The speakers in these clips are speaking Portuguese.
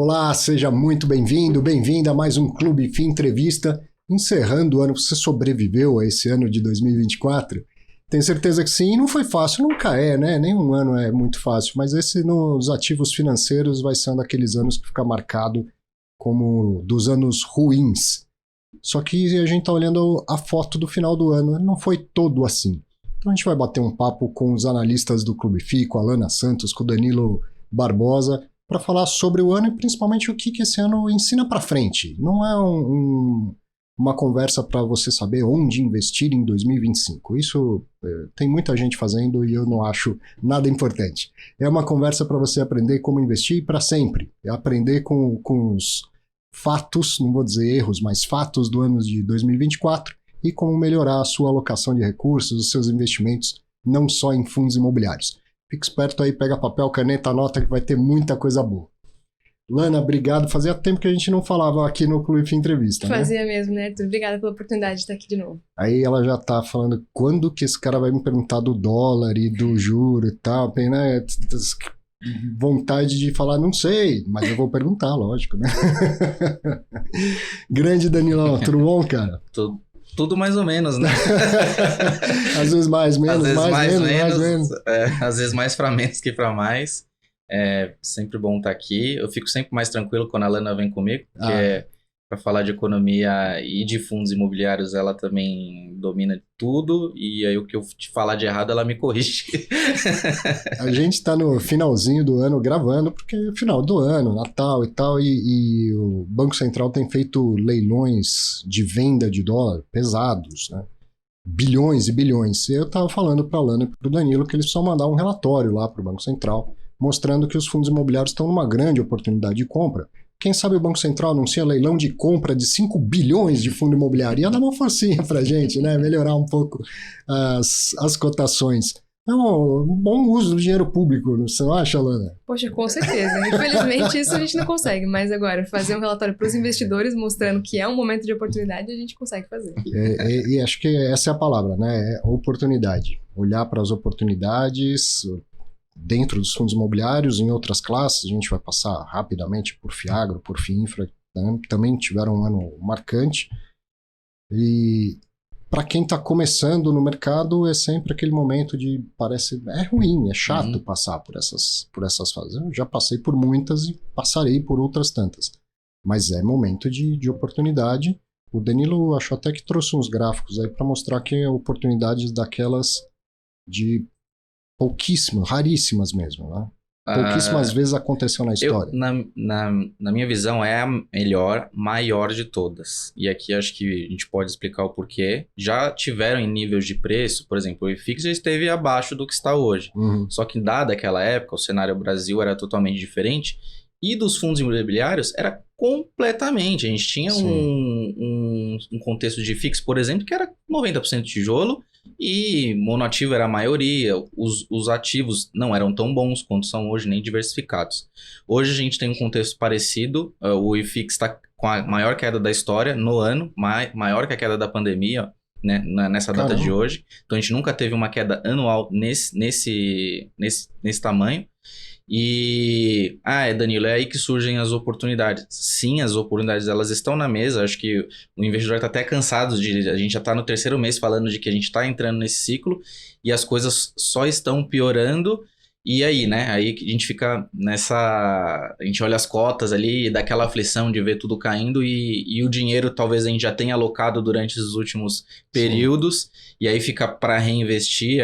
Olá, seja muito bem-vindo, bem-vinda a mais um Clube FI Entrevista, encerrando o ano. Você sobreviveu a esse ano de 2024? Tenho certeza que sim, e não foi fácil, nunca é, né? Nenhum ano é muito fácil, mas esse nos ativos financeiros vai ser um daqueles anos que fica marcado como dos anos ruins. Só que a gente tá olhando a foto do final do ano, não foi todo assim. Então a gente vai bater um papo com os analistas do Clube FI, com a Lana Santos, com o Danilo Barbosa, para falar sobre o ano e principalmente o que esse ano ensina para frente. Não é uma conversa para você saber onde investir em 2025. Isso tem muita gente fazendo e eu não acho nada importante. É uma conversa para você aprender como investir para sempre. É aprender com os fatos, não vou dizer erros, mas fatos do ano de 2024 e como melhorar a sua alocação de recursos, os seus investimentos, não só em fundos imobiliários. Fique esperto aí, pega papel, caneta, anota que vai ter muita coisa boa. Lana, obrigado. Fazia tempo que a gente não falava aqui no Clube FI Entrevista, né? Fazia mesmo, né, Arthur? Obrigada pela oportunidade de estar aqui de novo. Aí ela já tá falando quando que esse cara vai me perguntar do dólar e do juro e tal. Tem, né, vontade de falar, não sei, mas eu vou perguntar, lógico, né? Grande Danilão, tudo bom, cara? Tudo mais ou menos, né? Às vezes mais, menos, às vezes mais menos. Às vezes mais para menos que para mais. É sempre bom estar aqui. Eu fico sempre mais tranquilo quando a Lana vem comigo, porque para falar de economia e de fundos imobiliários, ela também domina tudo. E aí o que eu te falar de errado, ela me corrige. A gente está no finalzinho do ano gravando, porque é final do ano, Natal e tal, e o Banco Central tem feito leilões de venda de dólar pesados, né? Bilhões e bilhões. Eu estava falando para a Lana e para o Danilo que eles precisam mandar um relatório lá para o Banco Central, mostrando que os fundos imobiliários estão numa grande oportunidade de compra. Quem sabe o Banco Central anuncia leilão de compra de 5 bilhões de fundo imobiliário. Ia dar uma forcinha pra gente, né? Melhorar um pouco as cotações. É um bom uso do dinheiro público, você não acha, Lana? Poxa, com certeza. Infelizmente isso a gente não consegue, mas agora fazer um relatório para os investidores mostrando que é um momento de oportunidade, a gente consegue fazer. E acho que essa é a palavra, né? É oportunidade. Olhar para as oportunidades dentro dos fundos imobiliários, em outras classes, a gente vai passar rapidamente por FIAGRO, por FIINFRA, né? Também tiveram um ano marcante. E para quem está começando no mercado, é sempre aquele momento de, é ruim, é chato passar por essas fases. Eu já passei por muitas e passarei por outras tantas. Mas é momento de oportunidade. O Danilo acho até que trouxe uns gráficos aí para mostrar que oportunidades daquelas de pouquíssimas, raríssimas mesmo, né? Pouquíssimas vezes aconteceu na história. Na minha visão, é a melhor, maior de todas. E aqui acho que a gente pode explicar o porquê. Já tiveram em níveis de preço, por exemplo, o IFIX já esteve abaixo do que está hoje. Só que dada aquela época, o cenário Brasil era totalmente diferente. E dos fundos imobiliários era completamente. A gente tinha um contexto de FIX, por exemplo, que era 90% tijolo e monoativo era a maioria. Os ativos não eram tão bons quanto são hoje, nem diversificados. Hoje a gente tem um contexto parecido. O IFIX está com a maior queda da história no ano, maior que a queda da pandemia, né, nessa data de hoje. Então a gente nunca teve uma queda anual nesse tamanho. E, Danilo, é aí que surgem as oportunidades. Sim, as oportunidades elas estão na mesa. Acho que o investidor está até cansado a gente já está no 3º mês falando de que a gente está entrando nesse ciclo e as coisas só estão piorando. E aí, né? Aí a gente fica a gente olha as cotas ali e dá aquela aflição de ver tudo caindo e o dinheiro talvez a gente já tenha alocado durante os últimos períodos. E aí fica para reinvestir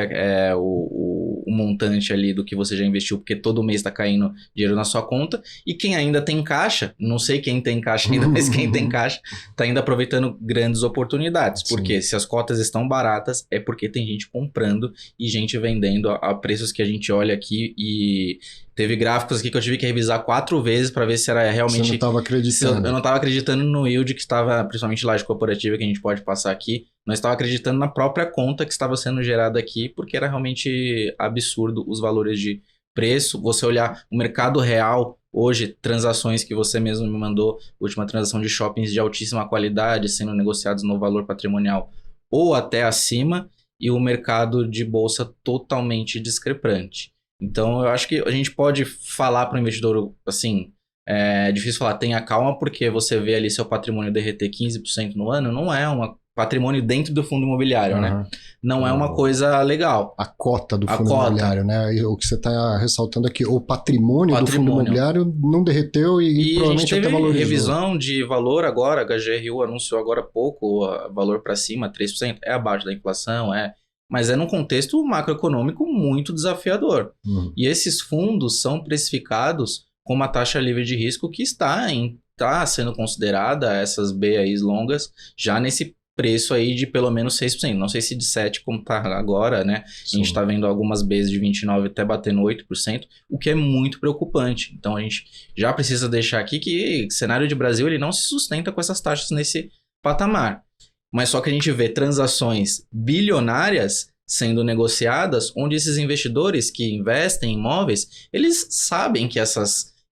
o montante ali do que você já investiu, porque todo mês está caindo dinheiro na sua conta. E quem ainda tem caixa, não sei quem tem caixa ainda, mas quem tem caixa está ainda aproveitando grandes oportunidades. Porque se as cotas estão baratas, é porque tem gente comprando e gente vendendo a preços que a gente olha aqui. E teve gráficos aqui que eu tive que revisar 4 vezes para ver se era realmente... Você não estava acreditando. Eu não estava acreditando no yield que estava, principalmente laje corporativa, que a gente pode passar aqui. Não estava acreditando na própria conta que estava sendo gerada aqui, porque era realmente absurdo os valores de preço. Você olhar o mercado real hoje, transações que você mesmo me mandou, última transação de shoppings de altíssima qualidade, sendo negociados no valor patrimonial ou até acima, e o mercado de bolsa totalmente discrepante. Então, eu acho que a gente pode falar para o investidor, assim, É difícil falar, tenha calma, porque você vê ali seu patrimônio derreter 15% no ano, não é um patrimônio dentro do fundo imobiliário, né? Não é uma coisa legal. A cota do fundo imobiliário, né? O que você está ressaltando aqui, o patrimônio do fundo imobiliário não derreteu e provavelmente até valorizou. A gente teve revisão de valor agora, a HGRU anunciou agora há pouco o valor para cima, 3%, é abaixo da inflação, mas é num contexto macroeconômico muito desafiador. E esses fundos são precificados com uma taxa livre de risco que está sendo considerada, essas BAs longas, já nesse preço aí de pelo menos 6%. Não sei se de 7% como está agora, né? Sim. A gente está vendo algumas Bs de 29% até batendo 8%, o que é muito preocupante. Então a gente já precisa deixar aqui que o cenário de Brasil ele não se sustenta com essas taxas nesse patamar. Mas só que a gente vê transações bilionárias sendo negociadas, onde esses investidores que investem em imóveis, eles sabem que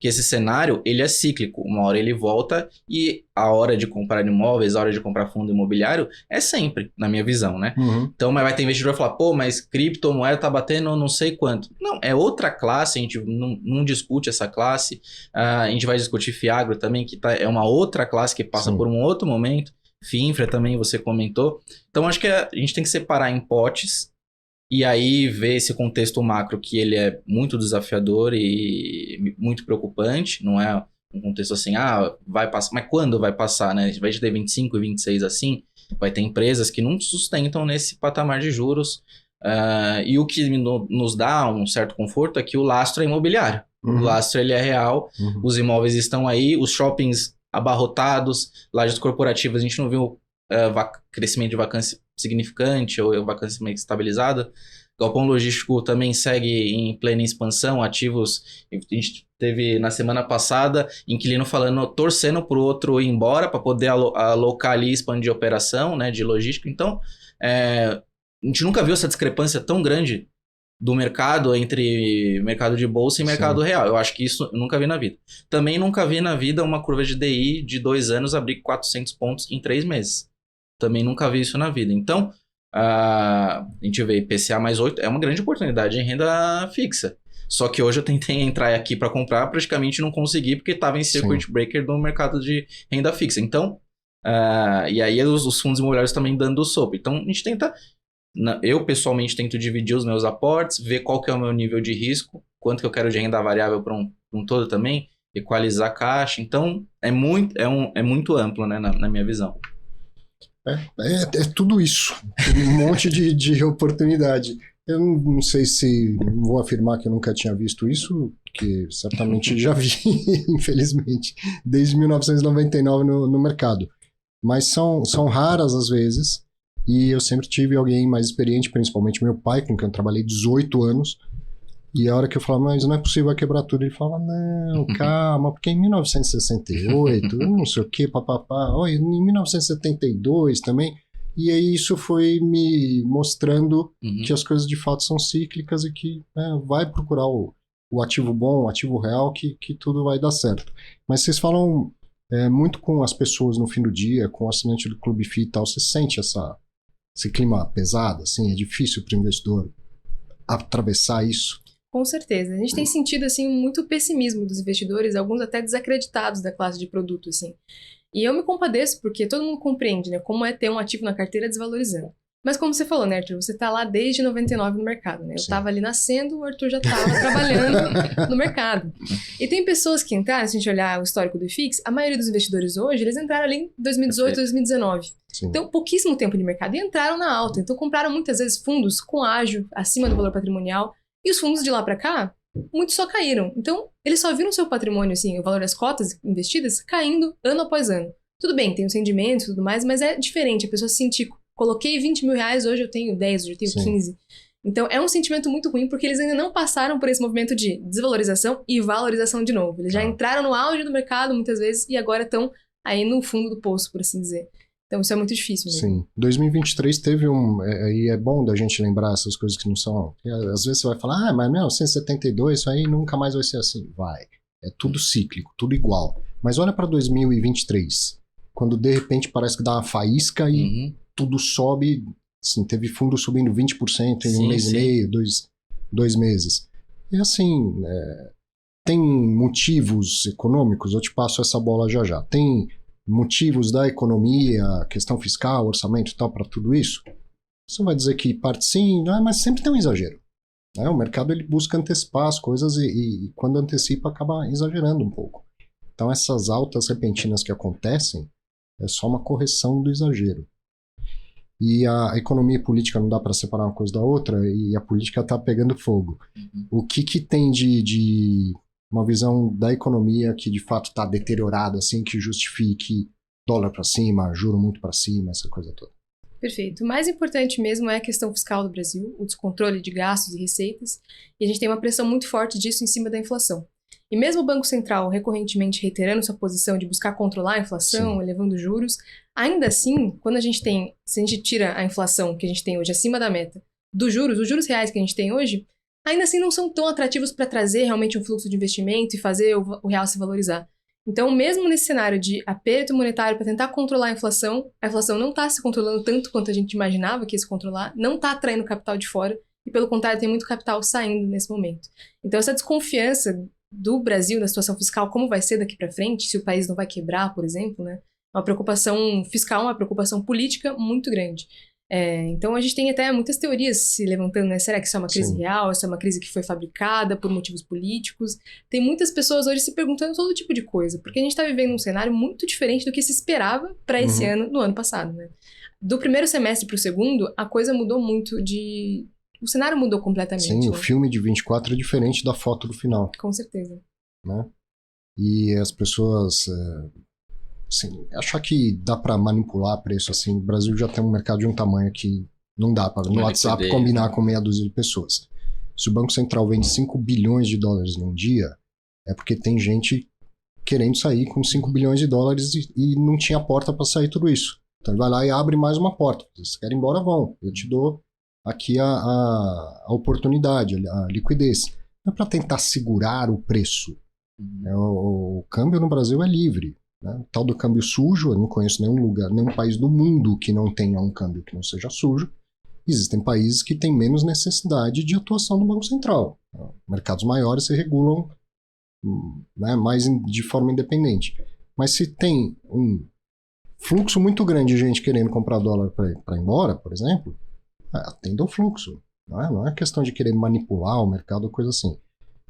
esse cenário ele é cíclico. Uma hora ele volta e a hora de comprar imóveis, a hora de comprar fundo imobiliário é sempre, na minha visão, né? Então vai ter investidor que vai falar, pô, mas criptomoeda tá batendo não sei quanto. Não, é outra classe, a gente não discute essa classe. A gente vai discutir Fiagro também, que é uma outra classe que passa por um outro momento. FINFRA também, você comentou. Então acho que a gente tem que separar em potes e aí ver esse contexto macro que ele é muito desafiador e muito preocupante. Não é um contexto assim, vai passar, mas quando vai passar, né? Vai ter 25 e 26 assim, vai ter empresas que não sustentam nesse patamar de juros. E o que nos dá um certo conforto é que o lastro é imobiliário. O lastro ele é real, os imóveis estão aí, os shoppings abarrotados, lajes corporativas, a gente não viu crescimento de vacância significante ou vacância meio estabilizada. Galpão logístico também segue em plena expansão, ativos. A gente teve na semana passada inquilino falando, torcendo para o outro ir embora para poder alocar ali e expandir a operação, né, de logística. Então, a gente nunca viu essa discrepância tão grande do mercado entre mercado de bolsa e mercado real. Eu acho que isso eu nunca vi na vida. Também nunca vi na vida uma curva de DI de 2 anos abrir 400 pontos em 3 meses. Também nunca vi isso na vida. Então, a gente vê IPCA mais 8, é uma grande oportunidade em renda fixa. Só que hoje eu tentei entrar aqui para comprar, praticamente não consegui, porque estava em circuit breaker do mercado de renda fixa. Então, e aí os fundos imobiliários também dando o sopa. Então, a gente tenta... Eu, pessoalmente, tento dividir os meus aportes, ver qual que é o meu nível de risco, quanto que eu quero de renda variável para um todo também, equalizar a caixa. Então, é muito amplo, né, na minha visão. É tudo isso. Um monte de oportunidade. Eu não sei se vou afirmar que eu nunca tinha visto isso, que certamente já vi, infelizmente, desde 1999 no mercado. Mas são raras às vezes. E eu sempre tive alguém mais experiente, principalmente meu pai, com quem eu trabalhei 18 anos. E a hora que eu falava, mas não é possível, vai quebrar tudo. Ele falava, não, calma, porque em 1968, não sei o que, papapá, em 1972 também. E aí isso foi me mostrando que as coisas de fato são cíclicas e que vai procurar o ativo bom, o ativo real, que tudo vai dar certo. Mas vocês falam muito com as pessoas no fim do dia, com o assinante do Clube FI e tal, você sente esse clima pesado, assim, é difícil para o investidor atravessar isso? Com certeza. A gente tem sentido, assim, muito pessimismo dos investidores, alguns até desacreditados da classe de produto, assim. E eu me compadeço porque todo mundo compreende, né, como é ter um ativo na carteira desvalorizando. Mas como você falou, né, Arthur, você tá lá desde 99 no mercado, né? Eu tava ali nascendo, o Arthur já tava trabalhando no mercado. E tem pessoas que entraram, se a gente olhar o histórico do IFIX, a maioria dos investidores hoje, eles entraram ali em 2018, 2019. Sim. Então, pouquíssimo tempo de mercado e entraram na alta. Então, compraram muitas vezes fundos com ágio, acima do valor patrimonial. E os fundos de lá para cá, muitos só caíram. Então, eles só viram seu patrimônio, assim, o valor das cotas investidas, caindo ano após ano. Tudo bem, tem os rendimentos e tudo mais, mas é diferente. A pessoa se sentir, coloquei 20 mil reais, hoje eu tenho 10, hoje eu tenho 15. Então, é um sentimento muito ruim, porque eles ainda não passaram por esse movimento de desvalorização e valorização de novo. Eles já entraram no auge do mercado, muitas vezes, e agora estão aí no fundo do poço, por assim dizer. Então, isso é muito difícil mesmo. Sim. 2023 teve e é bom da gente lembrar essas coisas que não são... Às vezes você vai falar, mas não, 172, isso aí nunca mais vai ser assim. Vai. É tudo cíclico, tudo igual. Mas olha para 2023, quando de repente parece que dá uma faísca e tudo sobe, assim, teve fundo subindo 20% em um mês e meio, dois meses. E assim, tem motivos econômicos? Eu te passo essa bola já já. Tem motivos da economia, questão fiscal, orçamento e tal, para tudo isso? Você vai dizer que parte sim, mas sempre tem um exagero. Né? O mercado ele busca antecipar as coisas e quando antecipa acaba exagerando um pouco. Então essas altas repentinas que acontecem é só uma correção do exagero. E a economia e política não dá para separar uma coisa da outra e a política está pegando fogo. O que tem de uma visão da economia que de fato está deteriorada, assim, que justifique dólar para cima, juro muito para cima, essa coisa toda? Perfeito. O mais importante mesmo é a questão fiscal do Brasil, o descontrole de gastos e receitas, e a gente tem uma pressão muito forte disso em cima da inflação. E mesmo o Banco Central recorrentemente reiterando sua posição de buscar controlar a inflação, elevando juros, ainda assim, quando se a gente tira a inflação que a gente tem hoje acima da meta dos juros, os juros reais que a gente tem hoje, ainda assim não são tão atrativos para trazer realmente um fluxo de investimento e fazer o real se valorizar. Então, mesmo nesse cenário de aperto monetário para tentar controlar a inflação não está se controlando tanto quanto a gente imaginava que ia se controlar, não está atraindo capital de fora e, pelo contrário, tem muito capital saindo nesse momento. Então, essa desconfiança do Brasil na situação fiscal, como vai ser daqui para frente, se o país não vai quebrar, por exemplo, né? Uma preocupação fiscal, uma preocupação política muito grande. Então a gente tem até muitas teorias se levantando, né? Será que isso é uma crise real? Isso é uma crise que foi fabricada por motivos políticos? Tem muitas pessoas hoje se perguntando todo tipo de coisa, porque a gente está vivendo um cenário muito diferente do que se esperava para esse ano, no ano passado, né? Do primeiro semestre para o segundo, a coisa mudou muito o cenário mudou completamente. Sim, né? O filme de 24 é diferente da foto do final. Com certeza. Né? E as pessoas... Assim, achar que dá para manipular preço assim, o Brasil já tem um mercado de um tamanho que não dá para no WhatsApp combinar com meia dúzia de pessoas. Se o Banco Central vende 5 bilhões de dólares num dia, é porque tem gente querendo sair com 5 bilhões de dólares e não tinha porta para sair tudo isso. Então ele vai lá e abre mais uma porta. Se vocês querem ir embora, vão. Eu te dou aqui a oportunidade, a liquidez. Não é para tentar segurar o preço. O câmbio no Brasil é livre. Né? O tal do câmbio sujo, eu não conheço nenhum lugar, nenhum país do mundo que não tenha um câmbio que não seja sujo. Existem países que têm menos necessidade de atuação do Banco Central. Mercados maiores se regulam mais de forma independente. Mas se tem um fluxo muito grande de gente querendo comprar dólar para ir embora, por exemplo, atenda o fluxo. Não é questão de querer manipular o mercado ou coisa assim.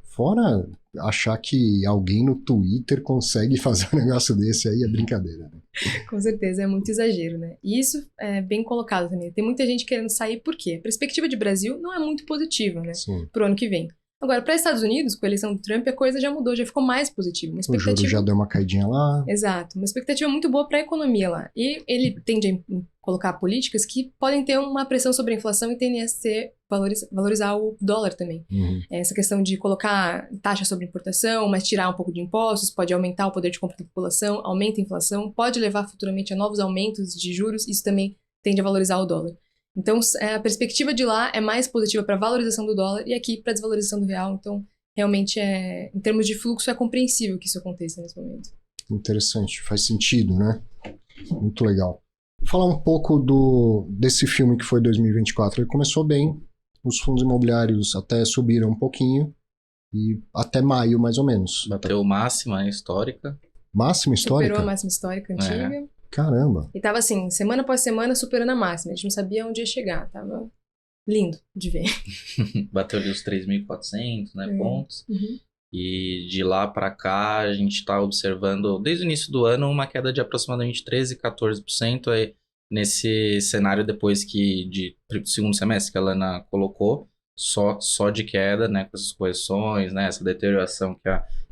Fora achar que alguém no Twitter consegue fazer um negócio desse aí é brincadeira. Né? Com certeza, é muito exagero, né? E isso é bem colocado também. Tem muita gente querendo sair, por quê? A perspectiva de Brasil não é muito positiva, né? Pro ano que vem. Agora, para Estados Unidos, com a eleição do Trump, a coisa já mudou, já ficou mais positiva. O juro já deu uma caidinha lá. Exato. Uma expectativa muito boa para a economia lá. E ele tende a colocar políticas que podem ter uma pressão sobre a inflação e tendem a valorizar o dólar também. Essa questão de colocar taxa sobre importação, mas tirar um pouco de impostos, pode aumentar o poder de compra da população, aumenta a inflação, pode levar futuramente a novos aumentos de juros, isso também tende a valorizar o dólar. Então, a perspectiva de lá é mais positiva para a valorização do dólar e aqui para a desvalorização do real. Então, realmente, em termos de fluxo, é compreensível que isso aconteça nesse momento. Interessante, faz sentido, né? Muito legal. Vou falar um pouco desse filme que foi 2024. Ele começou bem, os fundos imobiliários até subiram um pouquinho, e até maio, mais ou menos. Bateu máxima histórica. Máxima histórica? Superou a máxima histórica antiga. Caramba. E tava assim, semana após semana, superando a máxima. A gente não sabia onde ia chegar. Tava lindo de ver. Bateu ali os 3.400, né, pontos. E de lá para cá, a gente está observando, desde o início do ano, uma queda de aproximadamente 13%, 14%. Aí, nesse cenário depois de segundo semestre que a Lana colocou, só de queda, né, com essas correções, né, essa deterioração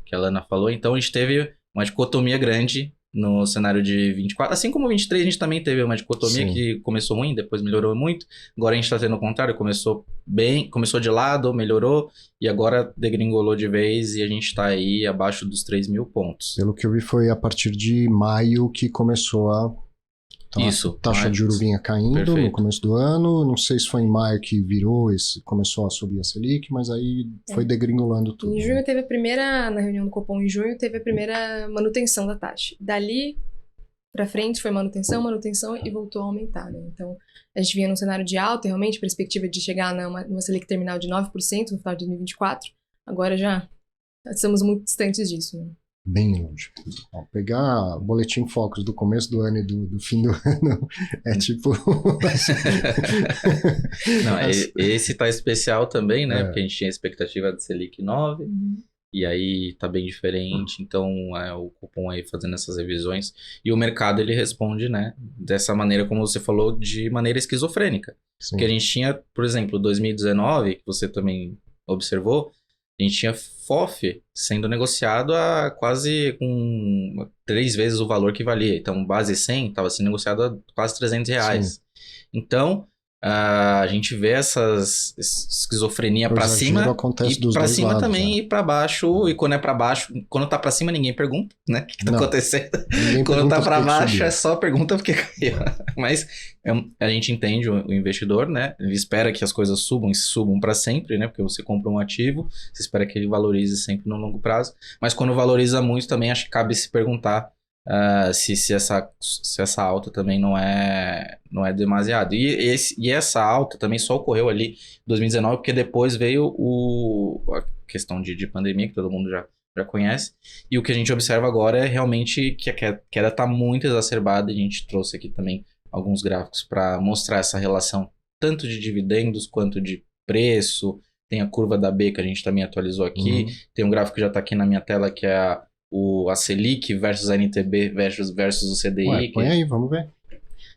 que a Lana falou. Então, a gente teve uma dicotomia grande no cenário de 24, assim como 23 a gente também teve uma dicotomia que começou ruim, depois melhorou muito. Agora a gente está tendo o contrário, começou bem, começou de lado, melhorou e agora degringolou de vez e a gente está aí abaixo dos 3.000 pontos. Pelo que eu vi foi a partir de maio que começou Isso, a taxa de juros vinha caindo. Perfeito. No começo do ano, não sei se foi em maio que virou, começou a subir a Selic, mas aí foi degringolando tudo. Em junho teve na reunião do Copom em junho, teve a primeira manutenção da taxa. Dali para frente foi manutenção e voltou a aumentar, né? Então, a gente vinha num cenário de alta, realmente, perspectiva de chegar numa Selic terminal de 9% no final de 2024, agora já Estamos muito distantes disso, né? Bem longe. Ó, pegar boletim Focus do começo do ano e do fim do ano é tipo... Não, esse tá especial também, né? Porque a gente tinha a expectativa de Selic 9, e aí tá bem diferente. Então, o cupom aí fazendo essas revisões. E o mercado, ele responde, né? Dessa maneira, como você falou, de maneira esquizofrênica. Sim. Porque a gente tinha, por exemplo, 2019, que você também observou, a gente tinha FOF sendo negociado a quase com 3 vezes o valor que valia. Então, base 100 estava sendo negociado a quase R$300. Sim. Então, a gente vê essas esquizofrenia para cima acontece e dos para dois cima lados, também, né? e para baixo. E quando é para baixo, quando tá para cima ninguém pergunta, né? O que tá acontecendo? Quando tá para baixo é só pergunta porque caiu. Mas a gente entende o investidor, né? Ele espera que as coisas subam e subam para sempre, né? Porque você compra um ativo, você espera que ele valorize sempre no longo prazo. Mas quando valoriza muito também, acho que cabe se perguntar se essa alta também não é demasiado. E essa alta também só ocorreu ali em 2019, porque depois veio a questão de pandemia, que todo mundo já conhece. E o que a gente observa agora é realmente que a queda está muito exacerbada. E a gente trouxe aqui também alguns gráficos para mostrar essa relação, tanto de dividendos quanto de preço. Tem a curva da B que a gente também atualizou aqui. Tem um gráfico que já está aqui na minha tela, que é a Selic versus a NTB versus o CDI. Ué, põe aí, vamos ver.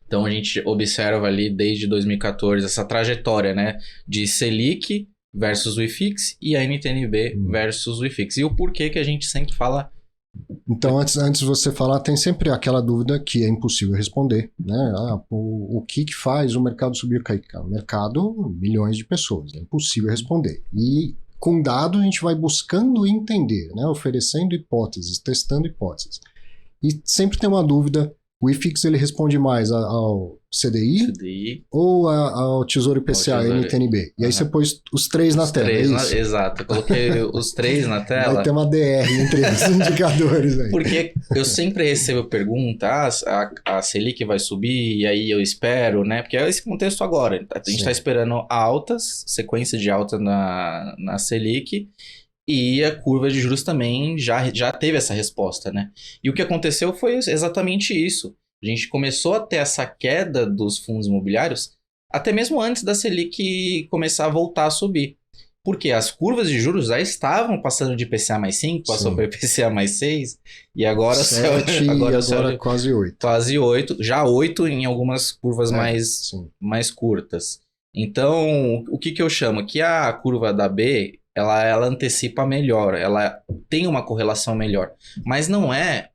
Então a gente observa ali desde 2014 essa trajetória, né, de Selic versus o IFIX e a NTNB versus o IFIX. E o porquê que a gente sempre fala... Então, antes de você falar, tem sempre aquela dúvida que é impossível responder, né? O que faz o mercado subir ou cair? O mercado, milhões de pessoas, é impossível responder. E com dados a gente vai buscando entender, né? Oferecendo hipóteses, testando hipóteses. E sempre tem uma dúvida, o IFIX ele responde mais ao CDI ou ao Tesouro IPCA, NTNB? E aí você pôs os três na tela, é isso? Exato, eu coloquei os 3 na tela. Vai ter uma DR entre esses indicadores aí. Porque eu sempre recebo pergunta, a Selic vai subir, e aí eu espero, né? Porque é esse contexto agora. A gente está esperando altas, sequência de alta na Selic, e a curva de juros também já teve essa resposta, né? E o que aconteceu foi exatamente isso. A gente começou a ter essa queda dos fundos imobiliários até mesmo antes da Selic começar a voltar a subir. Porque as curvas de juros já estavam passando de IPCA mais 5, passou para IPCA mais 6, e agora... 7 agora quase 8. Quase 8, já 8 em algumas curvas mais curtas. Então, o que eu chamo? Que a curva da B... Ela antecipa melhor, ela tem uma correlação melhor. Mas não é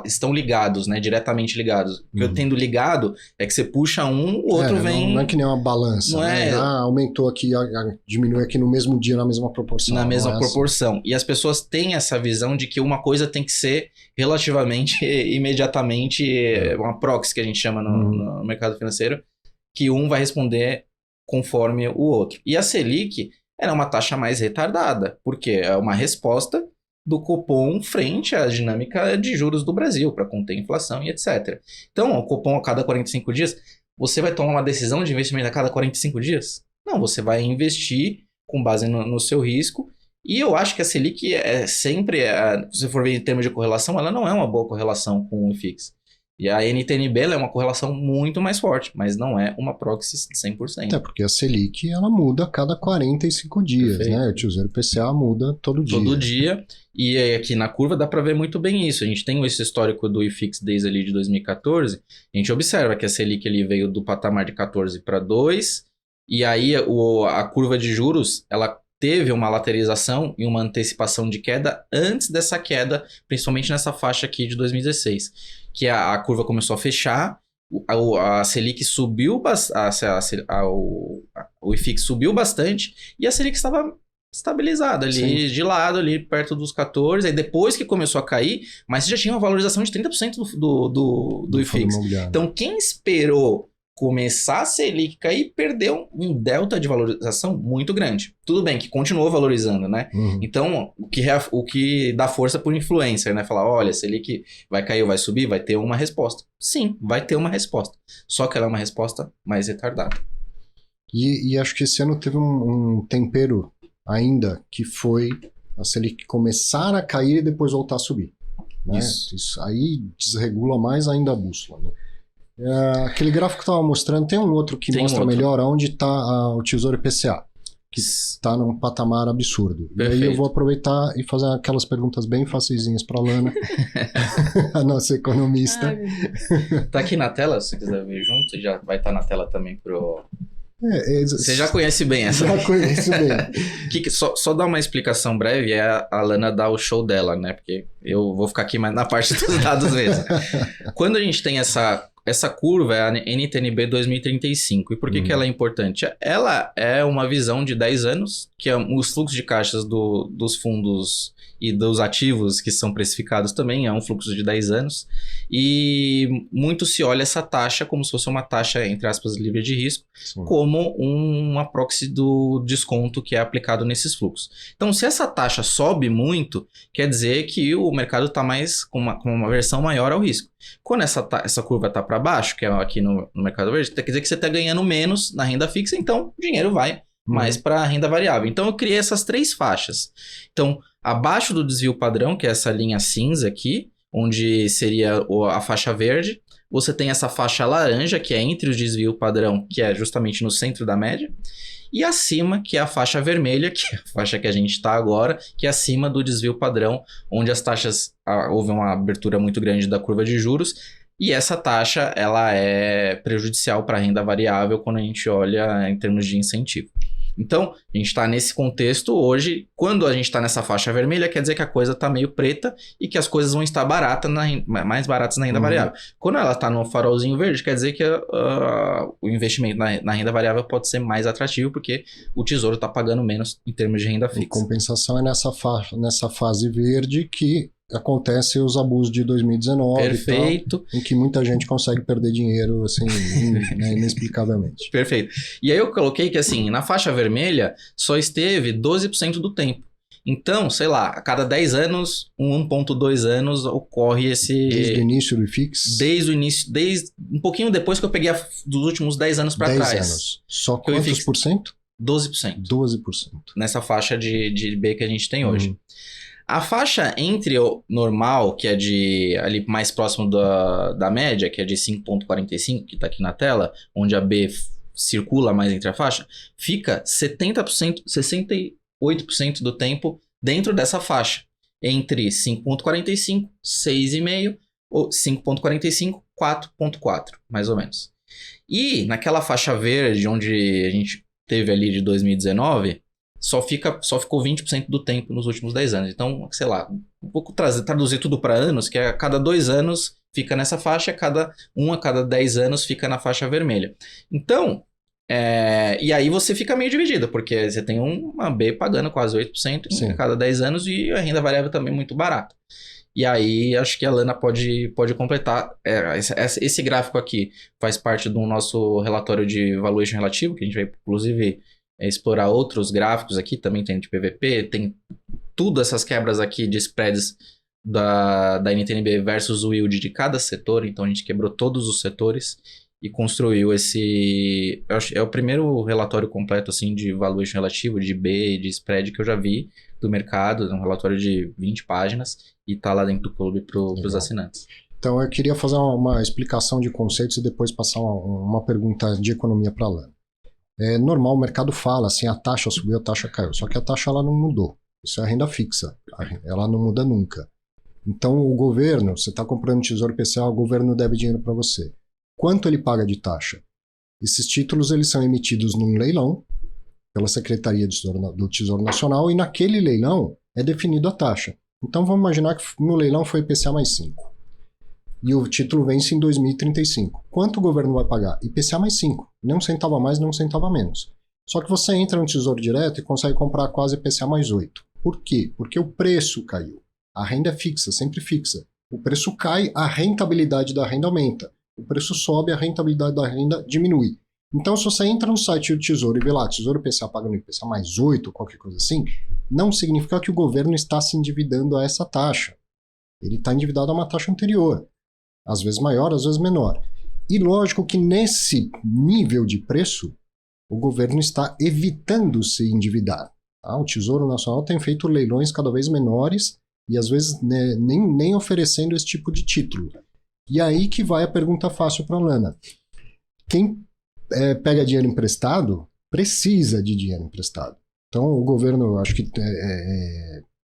estão ligados, né? Diretamente ligados. O que eu tendo ligado é que você puxa um, o outro vem... Não é que nem uma balança, não né? Aumentou aqui, diminuiu aqui no mesmo dia, na mesma proporção. Na mesma proporção. E as pessoas têm essa visão de que uma coisa tem que ser relativamente, imediatamente, uma proxy que a gente chama no mercado financeiro, que um vai responder conforme o outro. E a Selic... era uma taxa mais retardada, porque é uma resposta do Copom frente à dinâmica de juros do Brasil, para conter a inflação e etc. Então, o Copom a cada 45 dias, você vai tomar uma decisão de investimento a cada 45 dias? Não, você vai investir com base no seu risco, e eu acho que a Selic é sempre, se você for ver em termos de correlação, ela não é uma boa correlação com o IFIX. E a NTNB é uma correlação muito mais forte, mas não é uma proxy 100%. É porque a Selic ela muda a cada 45 dias, Perfeito. né? O Tesouro IPCA muda todo dia. Todo dia. E aqui na curva dá para ver muito bem isso. A gente tem esse histórico do IFIX desde ali de 2014. A gente observa que a Selic ali veio do patamar de 14 para 2. E aí a curva de juros, ela teve uma lateralização e uma antecipação de queda antes dessa queda, principalmente nessa faixa aqui de 2016. Que a curva começou a fechar, a Selic subiu, o IFIX subiu bastante e a Selic estava estabilizada ali, de lado, ali perto dos 14. Aí depois que começou a cair, mas já tinha uma valorização de 30% do IFIX. Então quem esperou começar a Selic cair, perdeu um delta de valorização muito grande. Tudo bem que continuou valorizando, né? Então, o que dá força por influencer, né? Falar, olha, Selic vai cair ou vai subir, vai ter uma resposta. Sim, vai ter uma resposta. Só que ela é uma resposta mais retardada. E acho que esse ano teve um tempero ainda que foi A Selic começar a cair e depois voltar a subir. Né? Isso. Aí desregula mais ainda a bússola. Né? Aquele gráfico que eu estava mostrando, tem um outro que mostra melhor onde está o Tesouro IPCA, que está num patamar absurdo. Perfeito. E aí eu vou aproveitar e fazer aquelas perguntas bem facezinhas para a Lana, a nossa economista. Tá aqui na tela, se você quiser ver junto, já vai estar na tela também pro... Você já conhece bem essa. Já conheço bem. Só dar uma explicação breve, a Lana dá o show dela, né? Porque eu vou ficar aqui mais na parte dos dados mesmo. Quando a gente tem essa curva, é a NTNB 2035. E por que ela é importante? Ela é uma visão de 10 anos, que é os fluxos de caixas dos fundos e dos ativos que são precificados também, é um fluxo de 10 anos. E muito se olha essa taxa como se fosse uma taxa, entre aspas, livre de risco, sim, como uma proxy do desconto que é aplicado nesses fluxos. Então, se essa taxa sobe muito, quer dizer que o mercado está mais com uma versão maior ao risco. Quando essa curva está para baixo, que é aqui no mercado verde, quer dizer que você está ganhando menos na renda fixa, então o dinheiro vai mais para a renda variável. Então, eu criei essas 3 faixas. Então, abaixo do desvio padrão, que é essa linha cinza aqui, onde seria a faixa verde, você tem essa faixa laranja, que é entre o desvio padrão, que é justamente no centro da média, e acima, que é a faixa vermelha, que é a faixa que a gente está agora, que é acima do desvio padrão, onde as taxas, houve uma abertura muito grande da curva de juros, e essa taxa ela é prejudicial para a renda variável quando a gente olha em termos de incentivo. Então, a gente está nesse contexto hoje. Quando a gente está nessa faixa vermelha, quer dizer que a coisa está meio preta e que as coisas vão estar mais baratas na renda variável. Quando ela está no farolzinho verde, quer dizer que o investimento na renda variável pode ser mais atrativo, porque o tesouro está pagando menos em termos de renda fixa. E compensação é nessa fase verde que acontecem os abusos de 2019. Perfeito. Tal, em que muita gente consegue perder dinheiro assim, inexplicavelmente. Perfeito. E aí eu coloquei que assim, na faixa vermelha só esteve 12% do tempo. Então, sei lá, a cada 10 anos, 1,2 anos ocorre esse... Desde o início do IFIX? Desde o início, um pouquinho depois que eu peguei dos últimos 10 anos para trás. 10 anos. Só quantos por cento? 12%. 12%. Nessa faixa de B que a gente tem hoje. A faixa entre o normal, que é ali mais próximo da média, que é de 5,45, que está aqui na tela, onde a B circula mais entre a faixa, fica 70%, 68% do tempo dentro dessa faixa, entre 5,45, 6,5, ou 5,45, 4,4, mais ou menos. E naquela faixa verde, onde a gente teve ali de 2019... Só ficou 20% do tempo nos últimos 10 anos. Então, sei lá, vou traduzir tudo para anos, que a cada 2 anos fica nessa faixa, a cada 10 anos fica na faixa vermelha. Então, e aí você fica meio dividiida, porque você tem uma B pagando quase 8% a cada 10 anos e a renda variável também muito barata. E aí, acho que a Lana pode completar. Esse gráfico aqui faz parte do nosso relatório de valuation relativo, que a gente vai, inclusive... explorar outros gráficos aqui, também tem de PVP, tem tudo essas quebras aqui de spreads da NTNB versus o yield de cada setor, então a gente quebrou todos os setores e construiu esse... É o primeiro relatório completo assim, de valuation relativo, de B, de spread que eu já vi do mercado, é um relatório de 20 páginas e tá lá dentro do clube para os assinantes. Então eu queria fazer uma explicação de conceitos e depois passar uma pergunta de economia para a Lana. É normal, o mercado fala assim, a taxa subiu, a taxa caiu. Só que a taxa ela não mudou. Isso é a renda fixa. Ela não muda nunca. Então o governo, você está comprando Tesouro IPCA, o governo deve dinheiro para você. Quanto ele paga de taxa? Esses títulos eles são emitidos num leilão pela Secretaria do Tesouro Nacional e naquele leilão é definido a taxa. Então vamos imaginar que no leilão foi IPCA mais 5. E o título vence em 2035. Quanto o governo vai pagar? IPCA mais 5. Nem um centavo a mais, nem um centavo a menos. Só que você entra no Tesouro Direto e consegue comprar quase IPCA mais 8. Por quê? Porque o preço caiu. A renda é fixa, sempre fixa. O preço cai, a rentabilidade da renda aumenta. O preço sobe, a rentabilidade da renda diminui. Então, se você entra no site do Tesouro e vê lá, Tesouro IPCA pagando IPCA mais 8, qualquer coisa assim, não significa que o governo está se endividando a essa taxa. Ele está endividado a uma taxa anterior. Às vezes maior, às vezes menor. E lógico que nesse nível de preço, o governo está evitando se endividar. O Tesouro Nacional tem feito leilões cada vez menores e às vezes, né, nem oferecendo esse tipo de título. E aí que vai a pergunta fácil para a Lana. Quem pega dinheiro emprestado precisa de dinheiro emprestado. Então o governo, eu acho que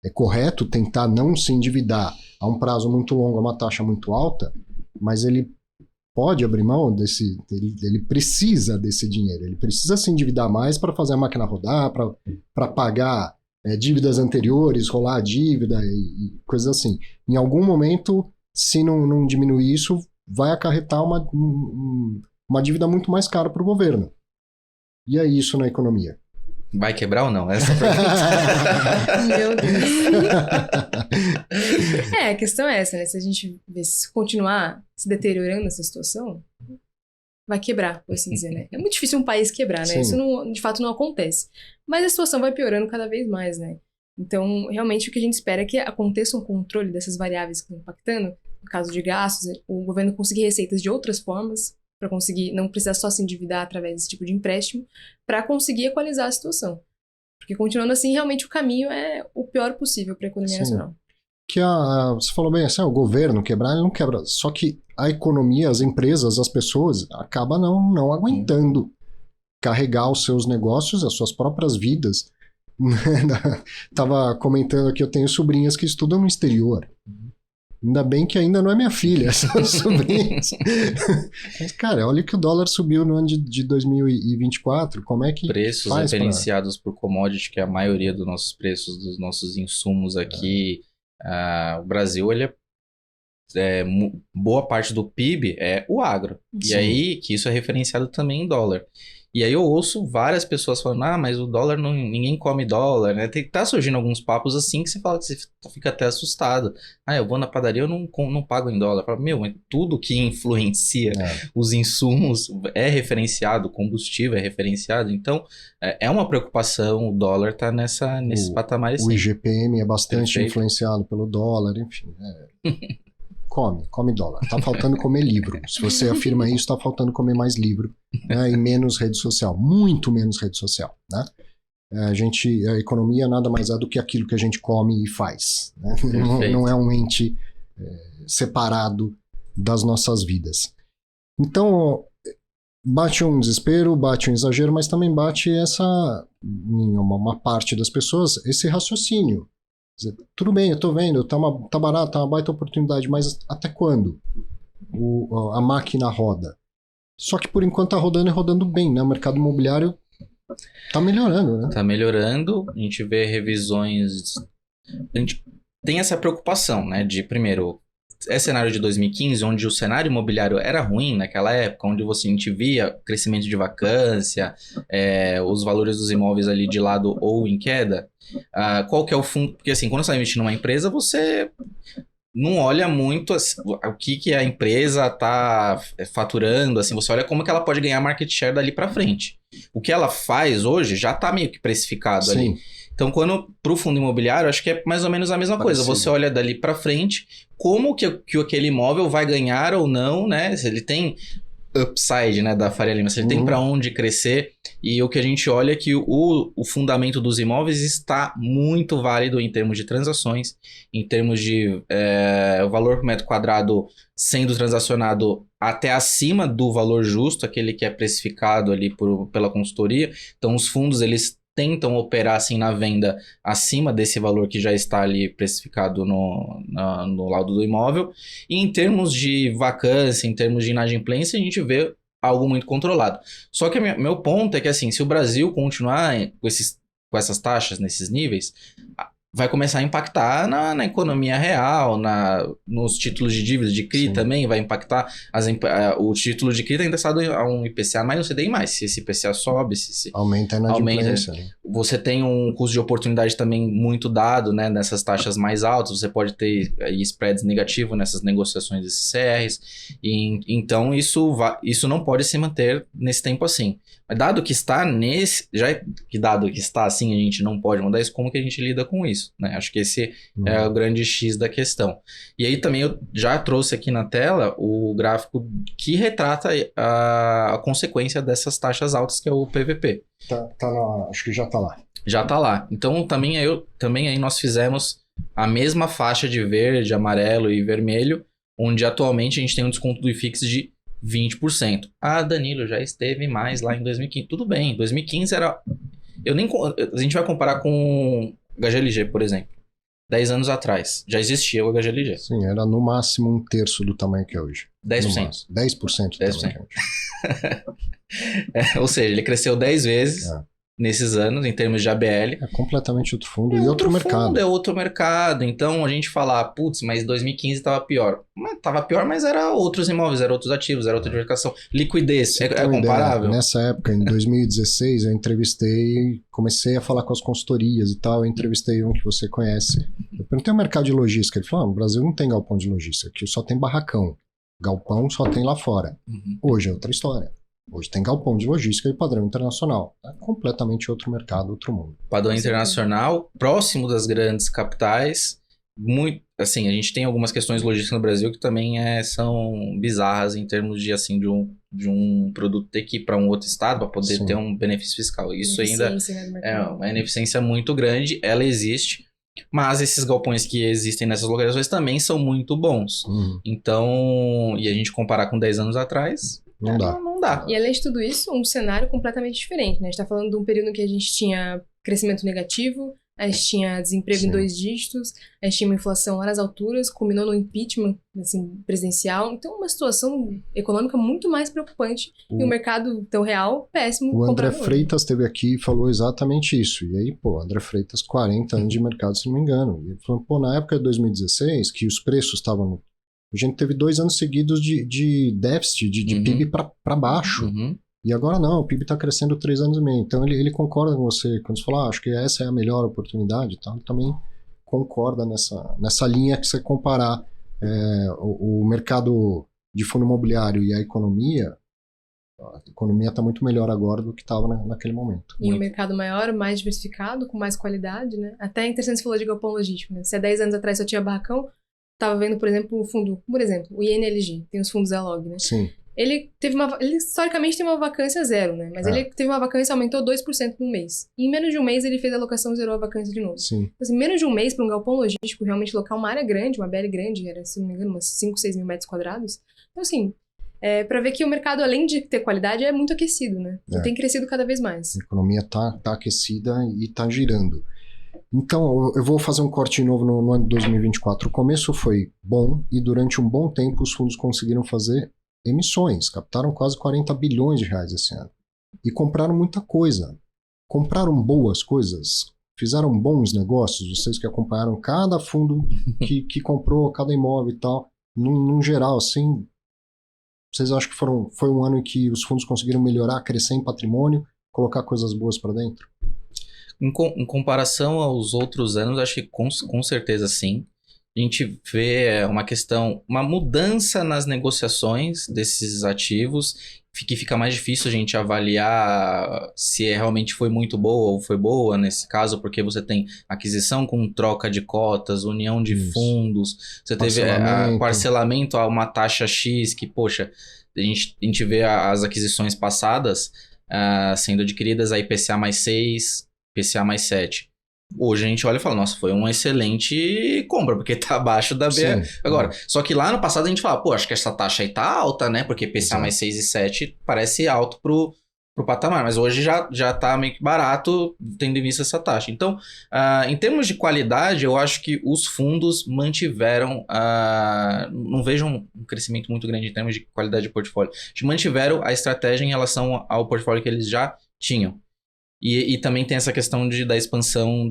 é correto tentar não se endividar a um prazo muito longo, a uma taxa muito alta, mas ele pode abrir mão ele precisa desse dinheiro, ele precisa se endividar mais para fazer a máquina rodar, para pagar dívidas anteriores, rolar a dívida e coisas assim. Em algum momento, se não diminuir isso, vai acarretar uma dívida muito mais cara para o governo. E é isso na economia. Vai quebrar ou não? Essa é a pergunta. Meu Deus. A questão é essa, né? Se a gente continuar se deteriorando essa situação, vai quebrar, por assim dizer, né? É muito difícil um país quebrar, né? Sim. Isso de fato não acontece. Mas a situação vai piorando cada vez mais, né? Então, realmente, o que a gente espera é que aconteça um controle dessas variáveis que estão impactando. No caso de gastos, o governo conseguir receitas de outras formas, para conseguir não precisar só se endividar através desse tipo de empréstimo, para conseguir equalizar a situação. Porque continuando assim, realmente o caminho é o pior possível para a economia nacional. Que você falou bem assim, o governo quebrar, ele não quebra. Só que a economia, as empresas, as pessoas, acabam não aguentando carregar os seus negócios, as suas próprias vidas. Tava comentando aqui, eu tenho sobrinhas que estudam no exterior. Ainda bem que ainda não é minha filha, são sobrinhas. Mas, cara, olha que o dólar subiu no ano de 2024, como é que preços faz referenciados por commodity, que é a maioria dos nossos preços, dos nossos insumos aqui. O Brasil, ele boa parte do PIB é o agro. Sim. E aí, que isso é referenciado também em dólar. E aí eu ouço várias pessoas falando, mas o dólar, ninguém come dólar, né? Tá surgindo alguns papos assim que você fala que você fica até assustado. Eu vou na padaria, eu não pago em dólar. Falo, mas tudo que influencia os insumos é referenciado, o combustível é referenciado. Então, é uma preocupação, o dólar tá nesse patamar assim. O IGPM é bastante Perfeito. Influenciado pelo dólar, enfim. Come dólar. Tá faltando comer livro. Se você afirma isso, tá faltando comer mais livro, né? E menos rede social. Muito menos rede social, né? A economia nada mais é do que aquilo que a gente come e faz, né? Não é um ente separado das nossas vidas. Então, bate um desespero, bate um exagero, mas também bate em uma parte das pessoas, esse raciocínio. Tudo bem, eu tô vendo, tá barato, tá uma baita oportunidade, mas até quando a máquina roda? Só que por enquanto tá rodando e rodando bem, né? O mercado imobiliário tá melhorando, né? Tá melhorando, a gente vê revisões, a gente tem essa preocupação, né? De, primeiro, cenário de 2015, onde o cenário imobiliário era ruim naquela época, onde a gente via crescimento de vacância, os valores dos imóveis ali de lado ou em queda. Qual que é o fundo? Porque assim, quando você vai investir numa empresa, você não olha muito o que a empresa está faturando, assim, você olha como que ela pode ganhar market share dali para frente. O que ela faz hoje já está meio que precificado. Sim. Ali. Então, para o fundo imobiliário, acho que é mais ou menos a mesma coisa. Você olha dali para frente, como que aquele imóvel vai ganhar ou não, né? Se ele tem upside, né, da Faria Lima, se ele tem para onde crescer. E o que a gente olha é que o fundamento dos imóveis está muito válido em termos de transações, em termos de o valor por metro quadrado sendo transacionado até acima do valor justo, aquele que é precificado ali pela consultoria. Então, os fundos, eles tentam operar assim na venda acima desse valor que já está ali precificado no laudo do imóvel. E em termos de vacância, em termos de inadimplência, a gente vê algo muito controlado. Só que meu ponto é que assim, se o Brasil continuar com essas taxas nesses níveis, vai começar a impactar na economia real, nos títulos de dívida de CRI. Sim. Também vai impactar. O título de CRI está indexado a um IPCA, mas não se tem mais. Se esse IPCA sobe, se aumenta a inadimplência. Né? Você tem um custo de oportunidade também muito dado, né, nessas taxas mais altas. Você pode ter spreads negativos nessas negociações desses CRs. Então, isso não pode se manter nesse tempo assim. Mas dado que está assim, a gente não pode mudar isso, como que a gente lida com isso? Né? Acho que esse é o grande X da questão. E aí também eu já trouxe aqui na tela o gráfico que retrata a consequência dessas taxas altas, que é o PVP. Acho que já está lá. já tá lá. Então também aí nós fizemos a mesma faixa de verde, amarelo e vermelho, onde atualmente a gente tem um desconto do IFIX de 20%. Ah, Danilo, já esteve mais lá em 2015. Tudo bem, 2015 era... A gente vai comparar com HGLG, por exemplo. 10 anos atrás, já existia o HGLG. Sim, era no máximo um terço do tamanho que é hoje. 10%. 10% do tamanho que é hoje. Ou seja, ele cresceu 10 vezes nesses anos, em termos de ABL. É completamente outro fundo e outro mercado. É outro mercado. Então, a gente falar, putz, mas 2015 estava pior. Estava pior, mas era outros imóveis, era outros ativos, era outra diversificação. Liquidez, é comparável? Ideia, nessa época, em 2016, eu comecei a falar com as consultorias e tal, eu entrevistei um que você conhece. Eu perguntei o mercado de logística, ele falou, no Brasil não tem galpão de logística, aqui só tem barracão. Galpão só tem lá fora. Hoje é outra história. Hoje tem galpão de logística e padrão internacional. É completamente outro mercado, outro mundo. Padrão internacional, próximo das grandes capitais. Muito, assim, a gente tem algumas questões logísticas no Brasil que também são bizarras em termos de um produto ter que ir para um outro estado para poder ter um benefício fiscal. Isso ainda é uma ineficiência muito grande, ela existe. Mas esses galpões que existem nessas localizações também são muito bons. Então, e a gente comparar com 10 anos atrás... Não dá. E além de tudo isso, um cenário completamente diferente, né? A gente tá falando de um período em que a gente tinha crescimento negativo, a gente tinha desemprego em 2 dígitos, a gente tinha uma inflação lá nas alturas, culminou no impeachment assim, presidencial. Então, uma situação econômica muito mais preocupante e um mercado tão real, péssimo. O André Freitas esteve aqui e falou exatamente isso. E aí, André Freitas, 40 anos de mercado, se não me engano. E ele falou, na época de 2016, que os preços estavam... A gente teve 2 anos seguidos de déficit, de PIB para baixo. E agora não, o PIB está crescendo 3 anos e meio. Então ele concorda com você. Quando você fala, acho que essa é a melhor oportunidade, então, ele também concorda nessa linha que você comparar o mercado de fundo imobiliário e a economia está muito melhor agora do que estava naquele momento. E um mercado maior, mais diversificado, com mais qualidade, né? Até interessante você falou de galpão logístico, né? Se há 10 anos atrás só tinha barracão, estava vendo, por exemplo, o fundo, o INLG, tem os fundos Alog, né? Sim. Ele historicamente tem uma vacância 0, né? Mas ele teve uma vacância, aumentou 2% no mês. E em menos de um mês ele fez a alocação e zerou a vacância de novo. Sim. Então, assim, menos de um mês para um galpão logístico realmente local, uma área grande, uma BL grande, era, se não me engano, umas 5, 6 mil metros quadrados. Então, assim, para ver que o mercado, além de ter qualidade, é muito aquecido, né? E tem crescido cada vez mais. A economia tá aquecida e tá girando. Então, eu vou fazer um corte novo no ano de 2024. O começo foi bom e durante um bom tempo os fundos conseguiram fazer emissões, captaram quase 40 bilhões de reais esse ano. E compraram muita coisa. Compraram boas coisas, fizeram bons negócios, vocês que acompanharam cada fundo que comprou, cada imóvel e tal. Num geral, assim, vocês acham que foi um ano em que os fundos conseguiram melhorar, crescer em patrimônio, colocar coisas boas para dentro? Em comparação aos outros anos, acho que com certeza sim. A gente vê uma mudança nas negociações desses ativos, que fica mais difícil a gente avaliar se realmente foi muito boa ou foi boa nesse caso, porque você tem aquisição com troca de cotas, união de fundos, você teve parcelamento a uma taxa X, que, poxa, a gente vê as aquisições passadas sendo adquiridas a IPCA mais 6, IPCA mais 7. Hoje a gente olha e fala, nossa, foi uma excelente compra, porque tá abaixo da BR. Agora, só que lá no passado a gente fala, acho que essa taxa aí tá alta, né? Porque IPCA mais 6 e 7 parece alto pro patamar, mas hoje já tá meio que barato, tendo em vista essa taxa. Então, em termos de qualidade, eu acho que os fundos mantiveram, não vejo um crescimento muito grande em termos de qualidade de portfólio, mantiveram a estratégia em relação ao portfólio que eles já tinham. E também tem essa questão da expansão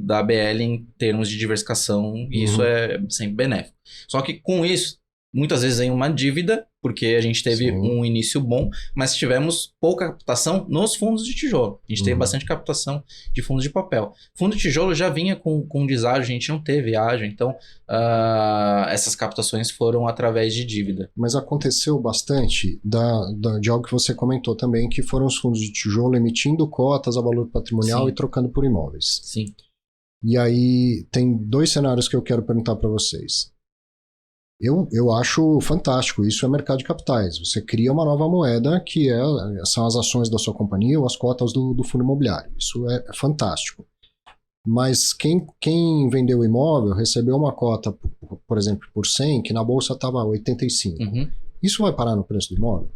da ABL em termos de diversificação, e isso é sempre benéfico. Só que com isso, muitas vezes vem uma dívida, porque a gente teve um início bom, mas tivemos pouca captação nos fundos de tijolo. A gente teve bastante captação de fundos de papel. Fundo de tijolo já vinha com deságio, a gente não teve ágio, então essas captações foram através de dívida. Mas aconteceu bastante de algo que você comentou também, que foram os fundos de tijolo emitindo cotas a valor patrimonial e trocando por imóveis. Sim. E aí tem 2 cenários que eu quero perguntar para vocês. Eu acho fantástico, isso é mercado de capitais. Você cria uma nova moeda que são as ações da sua companhia ou as cotas do fundo imobiliário. Isso é fantástico. Mas quem vendeu o imóvel recebeu uma cota, por exemplo, por 100, que na bolsa estava 85. Uhum. Isso vai parar no preço do imóvel?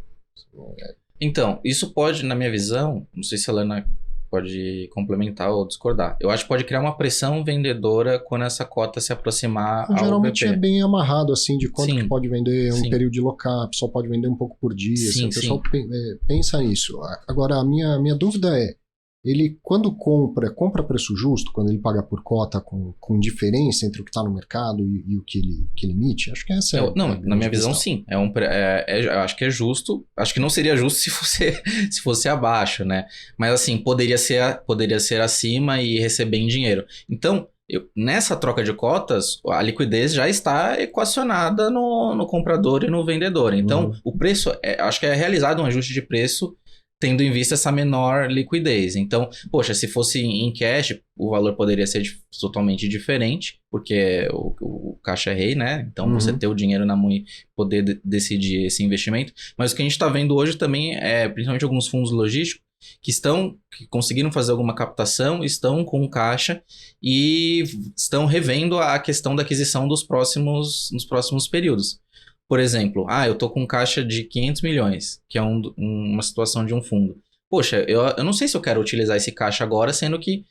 Então, isso pode, na minha visão, não sei se a Lana pode complementar ou discordar. Eu acho que pode criar uma pressão vendedora quando essa cota se aproximar ao Geralmente BP. é bem amarrado, assim, de quanto Sim. que pode vender, um Sim. período de lock-up, só pode vender um pouco por dia. Sim, assim, o pessoal pensa nisso. Agora, a minha dúvida é, ele quando compra preço justo, quando ele paga por cota com diferença entre o que está no mercado e o que ele emite? Acho que essa é Não, a na minha visão, questão. sim. Eu acho que é justo. Acho que não seria justo se fosse abaixo, né? Mas assim, poderia ser acima e receber em dinheiro. Então, nessa troca de cotas, a liquidez já está equacionada no comprador e no vendedor. Então, o preço, acho que é realizado um ajuste de preço tendo em vista essa menor liquidez. Então, poxa, se fosse em cash, o valor poderia ser totalmente diferente, porque o caixa é rei, né? Então, você ter o dinheiro na mão e poder decidir esse investimento. Mas o que a gente está vendo hoje também é, principalmente alguns fundos logísticos, que conseguiram fazer alguma captação, estão com caixa e estão revendo a questão da aquisição nos próximos períodos. Por exemplo, eu tô com caixa de 500 milhões, que é uma situação de um fundo. Poxa, eu não sei se eu quero utilizar esse caixa agora, sendo que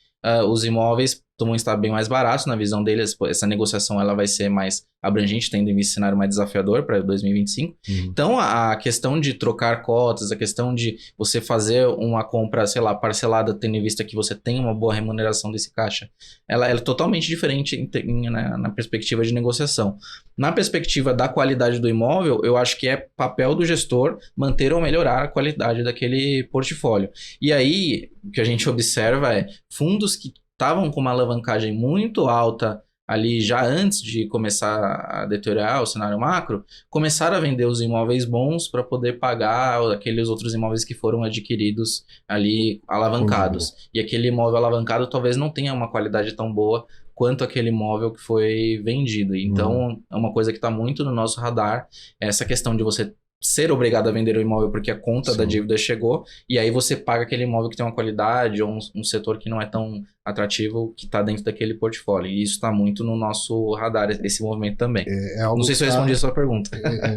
os imóveis vão estar bem mais baratos na visão deles. Essa negociação ela vai ser mais abrangente, tendo em vista cenário mais desafiador para 2025. Então, a questão de trocar cotas, a questão de você fazer uma compra, sei lá, parcelada, tendo em vista que você tem uma boa remuneração desse caixa, ela é totalmente diferente na perspectiva de negociação. Na perspectiva da qualidade do imóvel, eu acho que é papel do gestor manter ou melhorar a qualidade daquele portfólio. E aí, o que a gente observa é fundos que estavam com uma alavancagem muito alta ali já antes de começar a deteriorar o cenário macro, começaram a vender os imóveis bons para poder pagar aqueles outros imóveis que foram adquiridos ali alavancados. E aquele imóvel alavancado talvez não tenha uma qualidade tão boa quanto aquele imóvel que foi vendido. Então, é uma coisa que está muito no nosso radar, essa questão de você ser obrigado a vender o imóvel porque a conta da dívida chegou, e aí você paga aquele imóvel que tem uma qualidade ou um setor que não é tão atrativo que está dentro daquele portfólio. E isso está muito no nosso radar, esse movimento também. Não sei se eu respondi a sua pergunta.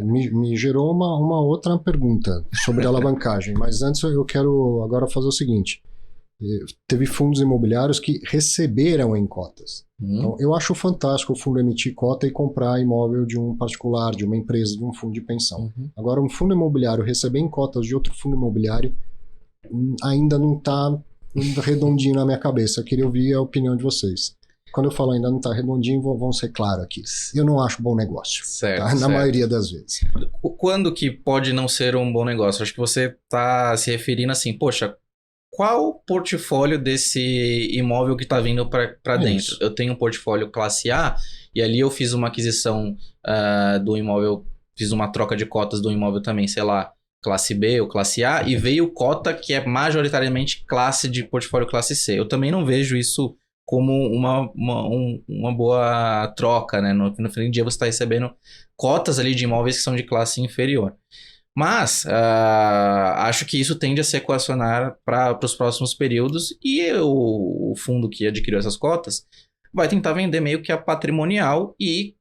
Me gerou uma outra pergunta sobre alavancagem, mas antes eu quero agora fazer o seguinte. Teve fundos imobiliários que receberam em cotas. Então, eu acho fantástico o fundo emitir cota e comprar imóvel de um particular, de uma empresa, de um fundo de pensão. Agora, um fundo imobiliário receber em cotas de outro fundo imobiliário ainda não está redondinho na minha cabeça. Eu queria ouvir a opinião de vocês. Quando eu falo ainda não está redondinho, vão ser claro aqui. Eu não acho bom negócio. Certo, Na maioria das vezes. Quando que pode não ser um bom negócio? Acho que você está se referindo assim, poxa, qual o portfólio desse imóvel que está vindo para dentro? Isso. Eu tenho um portfólio classe A e ali eu fiz uma aquisição do imóvel, fiz uma troca de cotas do imóvel também, sei lá, classe B ou classe A, e veio cota que é majoritariamente classe de portfólio classe C. Eu também não vejo isso como uma boa troca, né? No fim do dia você está recebendo cotas ali de imóveis que são de classe inferior. Mas acho que isso tende a se equacionar para os próximos períodos, e o fundo que adquiriu essas cotas vai tentar vender meio que a patrimonial e,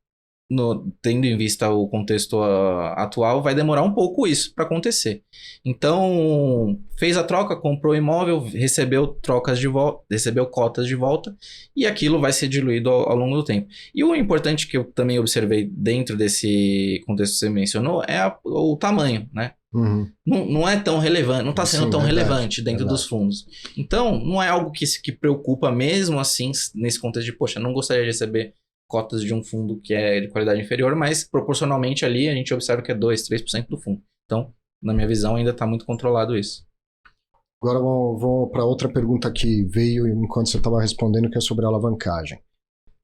tendo em vista o contexto atual, vai demorar um pouco isso para acontecer. Então, fez a troca, comprou o imóvel, recebeu cotas de volta, e aquilo vai ser diluído ao longo do tempo. E o importante que eu também observei dentro desse contexto que você mencionou é o tamanho, né? Não é tão relevante, não está sendo tão relevante dentro dos fundos. Então, não é algo que preocupa mesmo assim, nesse contexto de, poxa, não gostaria de receber cotas de um fundo que é de qualidade inferior, mas proporcionalmente ali a gente observa que é 2%, 3% do fundo. Então, na minha visão, ainda está muito controlado isso. Agora vou para outra pergunta que veio enquanto você estava respondendo, que é sobre a alavancagem.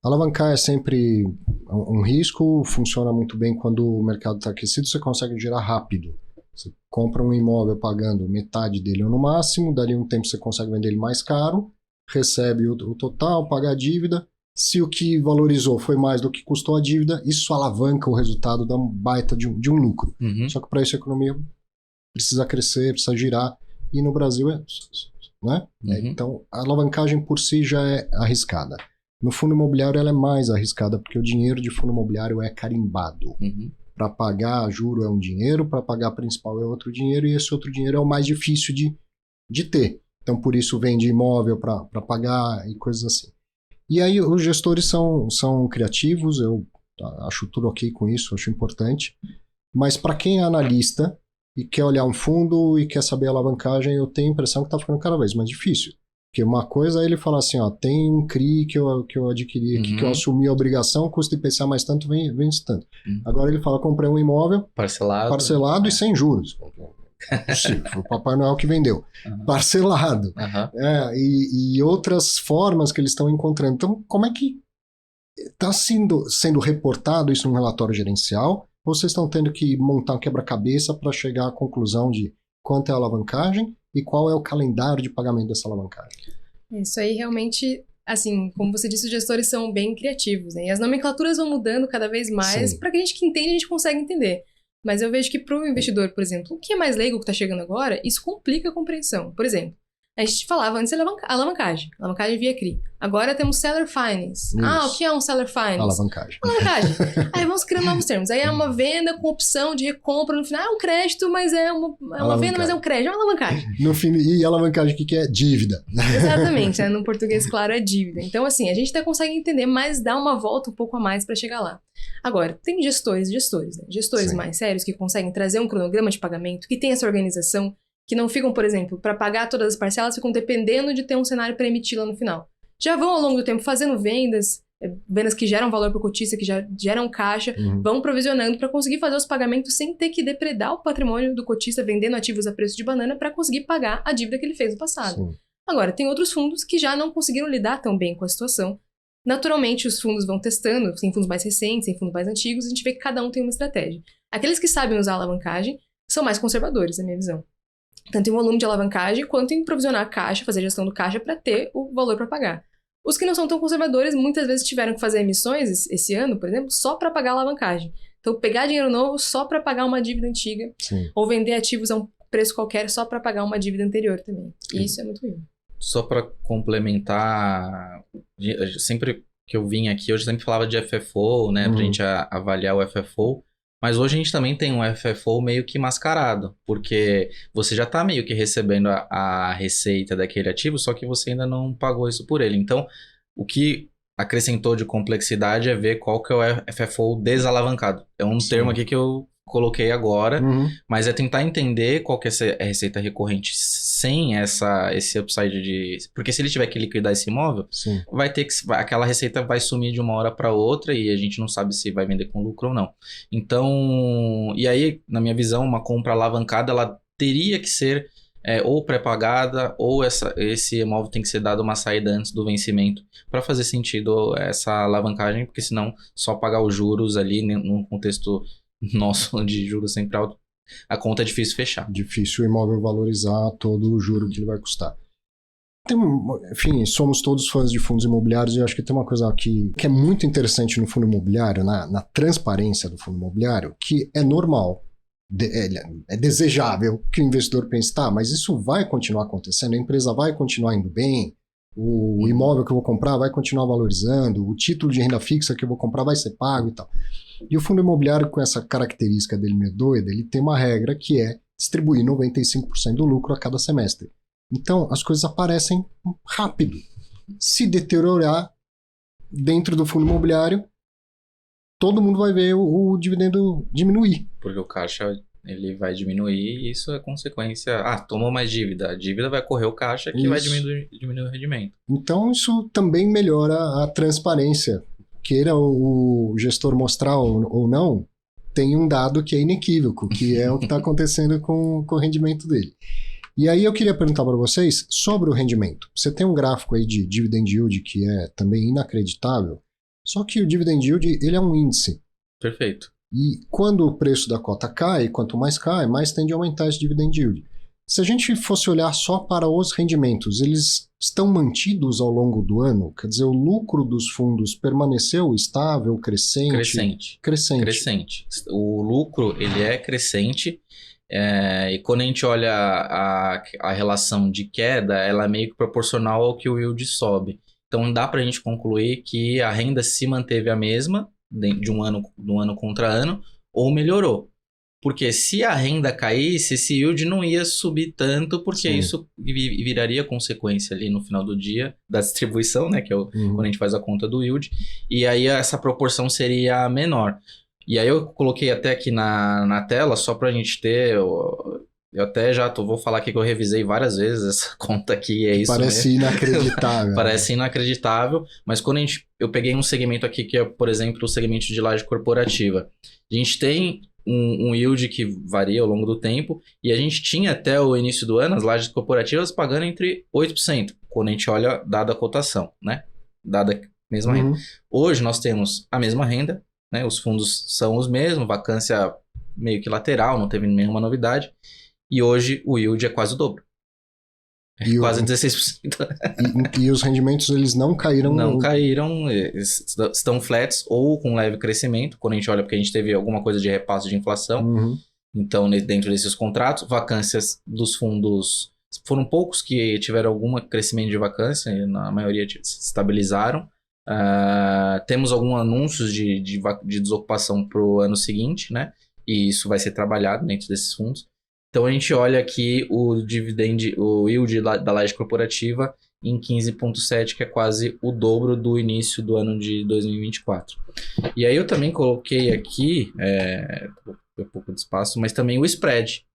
Alavancar é sempre um risco, funciona muito bem quando o mercado está aquecido, você consegue girar rápido. Você compra um imóvel pagando metade dele ou no máximo, dali um tempo você consegue vender ele mais caro, recebe o total, paga a dívida, Se o que valorizou foi mais do que custou a dívida, isso alavanca o resultado da baita de um lucro. Uhum. Só que para isso a economia precisa crescer, precisa girar, e no Brasil né? Então a alavancagem por si já é arriscada. No fundo imobiliário ela é mais arriscada, porque o dinheiro de fundo imobiliário é carimbado. Para pagar juro é um dinheiro, para pagar principal é outro dinheiro, e esse outro dinheiro é o mais difícil de ter. Então por isso vende imóvel para pagar e coisas assim. E aí os gestores são criativos, eu acho tudo ok com isso, acho importante. Mas para quem é analista e quer olhar um fundo e quer saber a alavancagem, eu tenho a impressão que está ficando cada vez mais difícil. Porque uma coisa é ele falar assim, ó, tem um CRI que eu adquiri aqui, que eu assumi a obrigação, custa IPCA mais tanto, vem isso tanto. Agora ele fala, comprei um imóvel parcelado e sem juros. Possível, foi o Papai Noel que vendeu. Parcelado. E outras formas que eles estão encontrando. Então, como é que está sendo reportado isso num relatório gerencial? Ou vocês estão tendo que montar um quebra-cabeça para chegar à conclusão de quanto é a alavancagem e qual é o calendário de pagamento dessa alavancagem? Isso aí realmente, assim, como você disse, os gestores são bem criativos, né? E as nomenclaturas vão mudando cada vez mais para que a gente que entende, a gente consegue entender. Mas eu vejo que para o investidor, por exemplo, o que é mais leigo que está chegando agora, isso complica a compreensão. Por exemplo, a gente falava antes de alavancagem via CRI. Agora temos seller finance. Isso. O que é um seller finance? Alavancagem. Aí vamos criando novos termos. Aí é uma venda com opção de recompra no final. É um crédito, mas é uma venda, mas é um crédito. É uma alavancagem. No fim, e alavancagem, o que é? Dívida. Exatamente, né? No português, claro, é dívida. Então, assim, a gente até consegue entender, mas dá uma volta um pouco a mais para chegar lá. Agora, tem gestores, né? Gestores mais sérios que conseguem trazer um cronograma de pagamento, que tem essa organização, que não ficam, por exemplo, para pagar todas as parcelas, ficam dependendo de ter um cenário para emitir lá no final. Já vão ao longo do tempo fazendo vendas que geram valor para o cotista, que já geram caixa, vão provisionando para conseguir fazer os pagamentos sem ter que depredar o patrimônio do cotista vendendo ativos a preço de banana para conseguir pagar a dívida que ele fez no passado. Sim. Agora, tem outros fundos que já não conseguiram lidar tão bem com a situação. Naturalmente, os fundos vão testando, tem fundos mais recentes, tem fundos mais antigos, a gente vê que cada um tem uma estratégia. Aqueles que sabem usar a alavancagem são mais conservadores, na minha visão. Tanto em volume de alavancagem, quanto em provisionar a caixa, fazer a gestão do caixa para ter o valor para pagar. Os que não são tão conservadores, muitas vezes tiveram que fazer emissões esse ano, por exemplo, só para pagar a alavancagem. Então, pegar dinheiro novo só para pagar uma dívida antiga, ou vender ativos a um preço qualquer só para pagar uma dívida anterior também. E isso é muito ruim. Só para complementar, sempre que eu vim aqui, eu sempre falava de FFO, né, pra gente avaliar o FFO, mas hoje a gente também tem um FFO meio que mascarado, porque você já tá meio que recebendo a receita daquele ativo, só que você ainda não pagou isso por ele. Então, o que acrescentou de complexidade é ver qual que é o FFO desalavancado. É um termo aqui que eu coloquei agora, mas é tentar entender qual que é a receita recorrente sem esse upside de... Porque se ele tiver que liquidar esse imóvel, vai ter que... aquela receita vai sumir de uma hora para outra e a gente não sabe se vai vender com lucro ou não. Então, e aí, na minha visão, uma compra alavancada, ela teria que ser ou pré-pagada ou esse imóvel tem que ser dado uma saída antes do vencimento para fazer sentido essa alavancagem, porque senão só pagar os juros ali num contexto nosso de juros sempre alto, a conta é difícil fechar. Difícil o imóvel valorizar todo o juro que ele vai custar. Enfim, somos todos fãs de fundos imobiliários e eu acho que tem uma coisa que é muito interessante no fundo imobiliário, na transparência do fundo imobiliário, que é normal, é desejável que o investidor pense, tá, mas isso vai continuar acontecendo, a empresa vai continuar indo bem, o imóvel que eu vou comprar vai continuar valorizando, o título de renda fixa que eu vou comprar vai ser pago e tal. E o fundo imobiliário, com essa característica dele meio doida, ele tem uma regra que é distribuir 95% do lucro a cada semestre. Então, as coisas aparecem rápido. Se deteriorar dentro do fundo imobiliário, todo mundo vai ver o dividendo diminuir. Porque o caixa ele vai diminuir e isso é consequência. Tomou mais dívida. A dívida vai correr o caixa que vai diminuir o rendimento. Então, isso também melhora a transparência. Queira o gestor mostrar ou não, tem um dado que é inequívoco, que é o que está acontecendo com o rendimento dele. E aí eu queria perguntar para vocês sobre o rendimento. Você tem um gráfico aí de dividend yield que é também inacreditável, só que o dividend yield ele é um índice. Perfeito. E quando o preço da cota cai, quanto mais cai, mais tende a aumentar esse dividend yield. Se a gente fosse olhar só para os rendimentos, eles estão mantidos ao longo do ano? Quer dizer, o lucro dos fundos permaneceu estável, crescente? Crescente. O lucro, ele é crescente, e quando a gente olha a relação de queda, ela é meio que proporcional ao que o yield sobe. Então dá para a gente concluir que a renda se manteve a mesma de um ano contra ano, ou melhorou. Porque se a renda caísse, esse yield não ia subir tanto, porque Sim. isso viraria consequência ali no final do dia da distribuição, né? Que é quando a gente faz a conta do yield. E aí essa proporção seria menor. E aí eu coloquei até aqui na tela, só para a gente ter... Eu até já vou falar aqui que eu revisei várias vezes essa conta aqui, é isso Parece mesmo. inacreditável. Parece inacreditável, mas quando eu peguei um segmento aqui que é, por exemplo, o segmento de laje corporativa. A gente tem um yield que varia ao longo do tempo, e a gente tinha até o início do ano as lajes corporativas pagando entre 8%, quando a gente olha dada a cotação, né? Dada a mesma renda. Hoje nós temos a mesma renda, né? Os fundos são os mesmos, vacância meio que lateral, não teve nenhuma novidade, e hoje o yield é quase o dobro. Quase 16%. E os rendimentos, eles não caíram? Não caíram, estão flats ou com leve crescimento, quando a gente olha porque a gente teve alguma coisa de repasse de inflação. Então, dentro desses contratos, vacâncias dos fundos, foram poucos que tiveram algum crescimento de vacância, na maioria se estabilizaram. Temos alguns anúncios de desocupação para o ano seguinte, né? E isso vai ser trabalhado dentro desses fundos. Então a gente olha aqui o yield da laje corporativa em 15,7, que é quase o dobro do início do ano de 2024. E aí eu também coloquei aqui, um pouco de espaço, mas também o spread.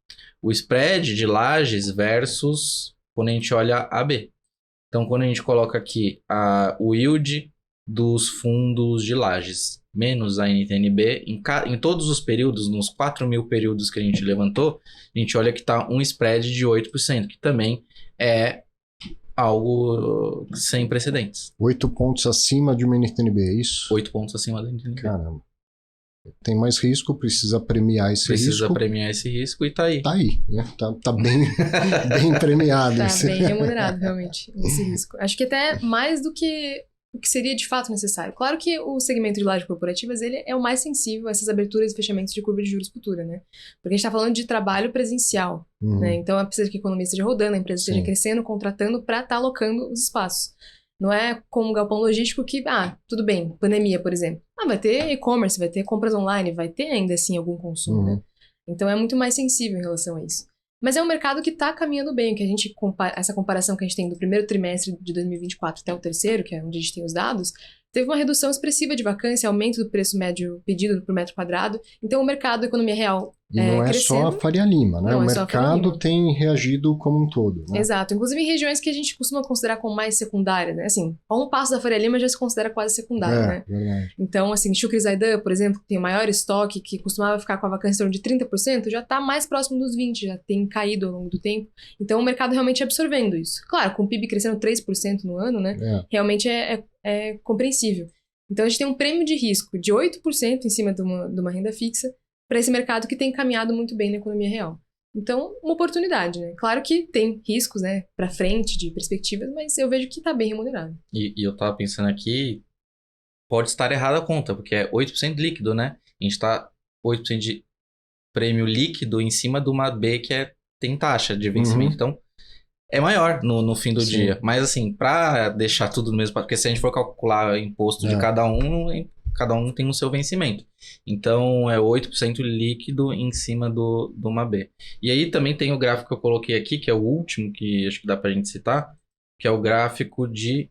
O spread de lajes versus quando a gente olha a B. Então quando a gente coloca aqui o yield dos fundos de lajes menos a NTN-B, em todos os períodos, nos 4.000 períodos que a gente levantou, a gente olha que está um spread de 8%, que também é algo sem precedentes. 8 pontos acima de uma NTN-B, é isso? 8 pontos acima da NTN-B. Caramba. Tem mais risco, precisa premiar esse risco. Precisa premiar esse risco e tá aí. Tá aí, né? Tá bem, bem premiado. Tá bem remunerado, realmente, esse risco. Acho que até mais do que o que seria de fato necessário. Claro que o segmento de lajes corporativas ele é o mais sensível a essas aberturas e fechamentos de curva de juros futura, né? Porque a gente está falando de trabalho presencial, né? Então é preciso que a economia esteja rodando, a empresa esteja crescendo, contratando para estar alocando os espaços. Não é como um galpão logístico que, tudo bem, pandemia, por exemplo. Vai ter e-commerce, vai ter compras online, vai ter ainda assim algum consumo, né? Então é muito mais sensível em relação a isso. Mas é um mercado que está caminhando bem, que a gente essa comparação que a gente tem do primeiro trimestre de 2024 até o terceiro, que é onde a gente tem os dados, teve uma redução expressiva de vacância, aumento do preço médio pedido por metro quadrado. Então o mercado, a economia real E não é só a Faria Lima, né? O mercado tem reagido como um todo, né? Exato. Inclusive em regiões que a gente costuma considerar como mais secundárias, né? Assim, a um passo da Faria Lima já se considera quase secundária, né? Verdade. Então, assim, Chucre Zaidan, por exemplo, que tem o maior estoque, que costumava ficar com a vacância em torno de 30%, já está mais próximo dos 20%, já tem caído ao longo do tempo. Então o mercado realmente absorvendo isso. Claro, com o PIB crescendo 3% no ano, né? Realmente é compreensível. Então a gente tem um prêmio de risco de 8% em cima de uma renda fixa para esse mercado que tem caminhado muito bem na economia real. Então, uma oportunidade, né? Claro que tem riscos, né, para frente, de perspectivas, mas eu vejo que está bem remunerado. E eu tava pensando aqui, pode estar errada a conta, porque é 8% líquido, né? A gente tá 8% de prêmio líquido em cima de uma B que tem taxa de vencimento. Então, é maior no fim do dia. Mas assim, para deixar tudo no mesmo, porque se a gente for calcular o imposto de cada um tem o seu vencimento. Então, é 8% líquido em cima de uma B. E aí também tem o gráfico que eu coloquei aqui, que é o último, que acho que dá pra gente citar, que é o gráfico de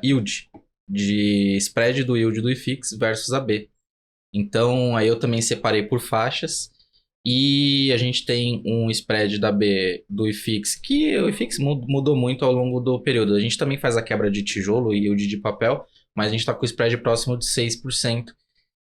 yield, de spread do yield do IFIX versus a B. Então, aí eu também separei por faixas. E a gente tem um spread da B do IFIX, que o IFIX mudou muito ao longo do período. A gente também faz a quebra de tijolo e yield de papel, mas a gente está com o spread próximo de 6%.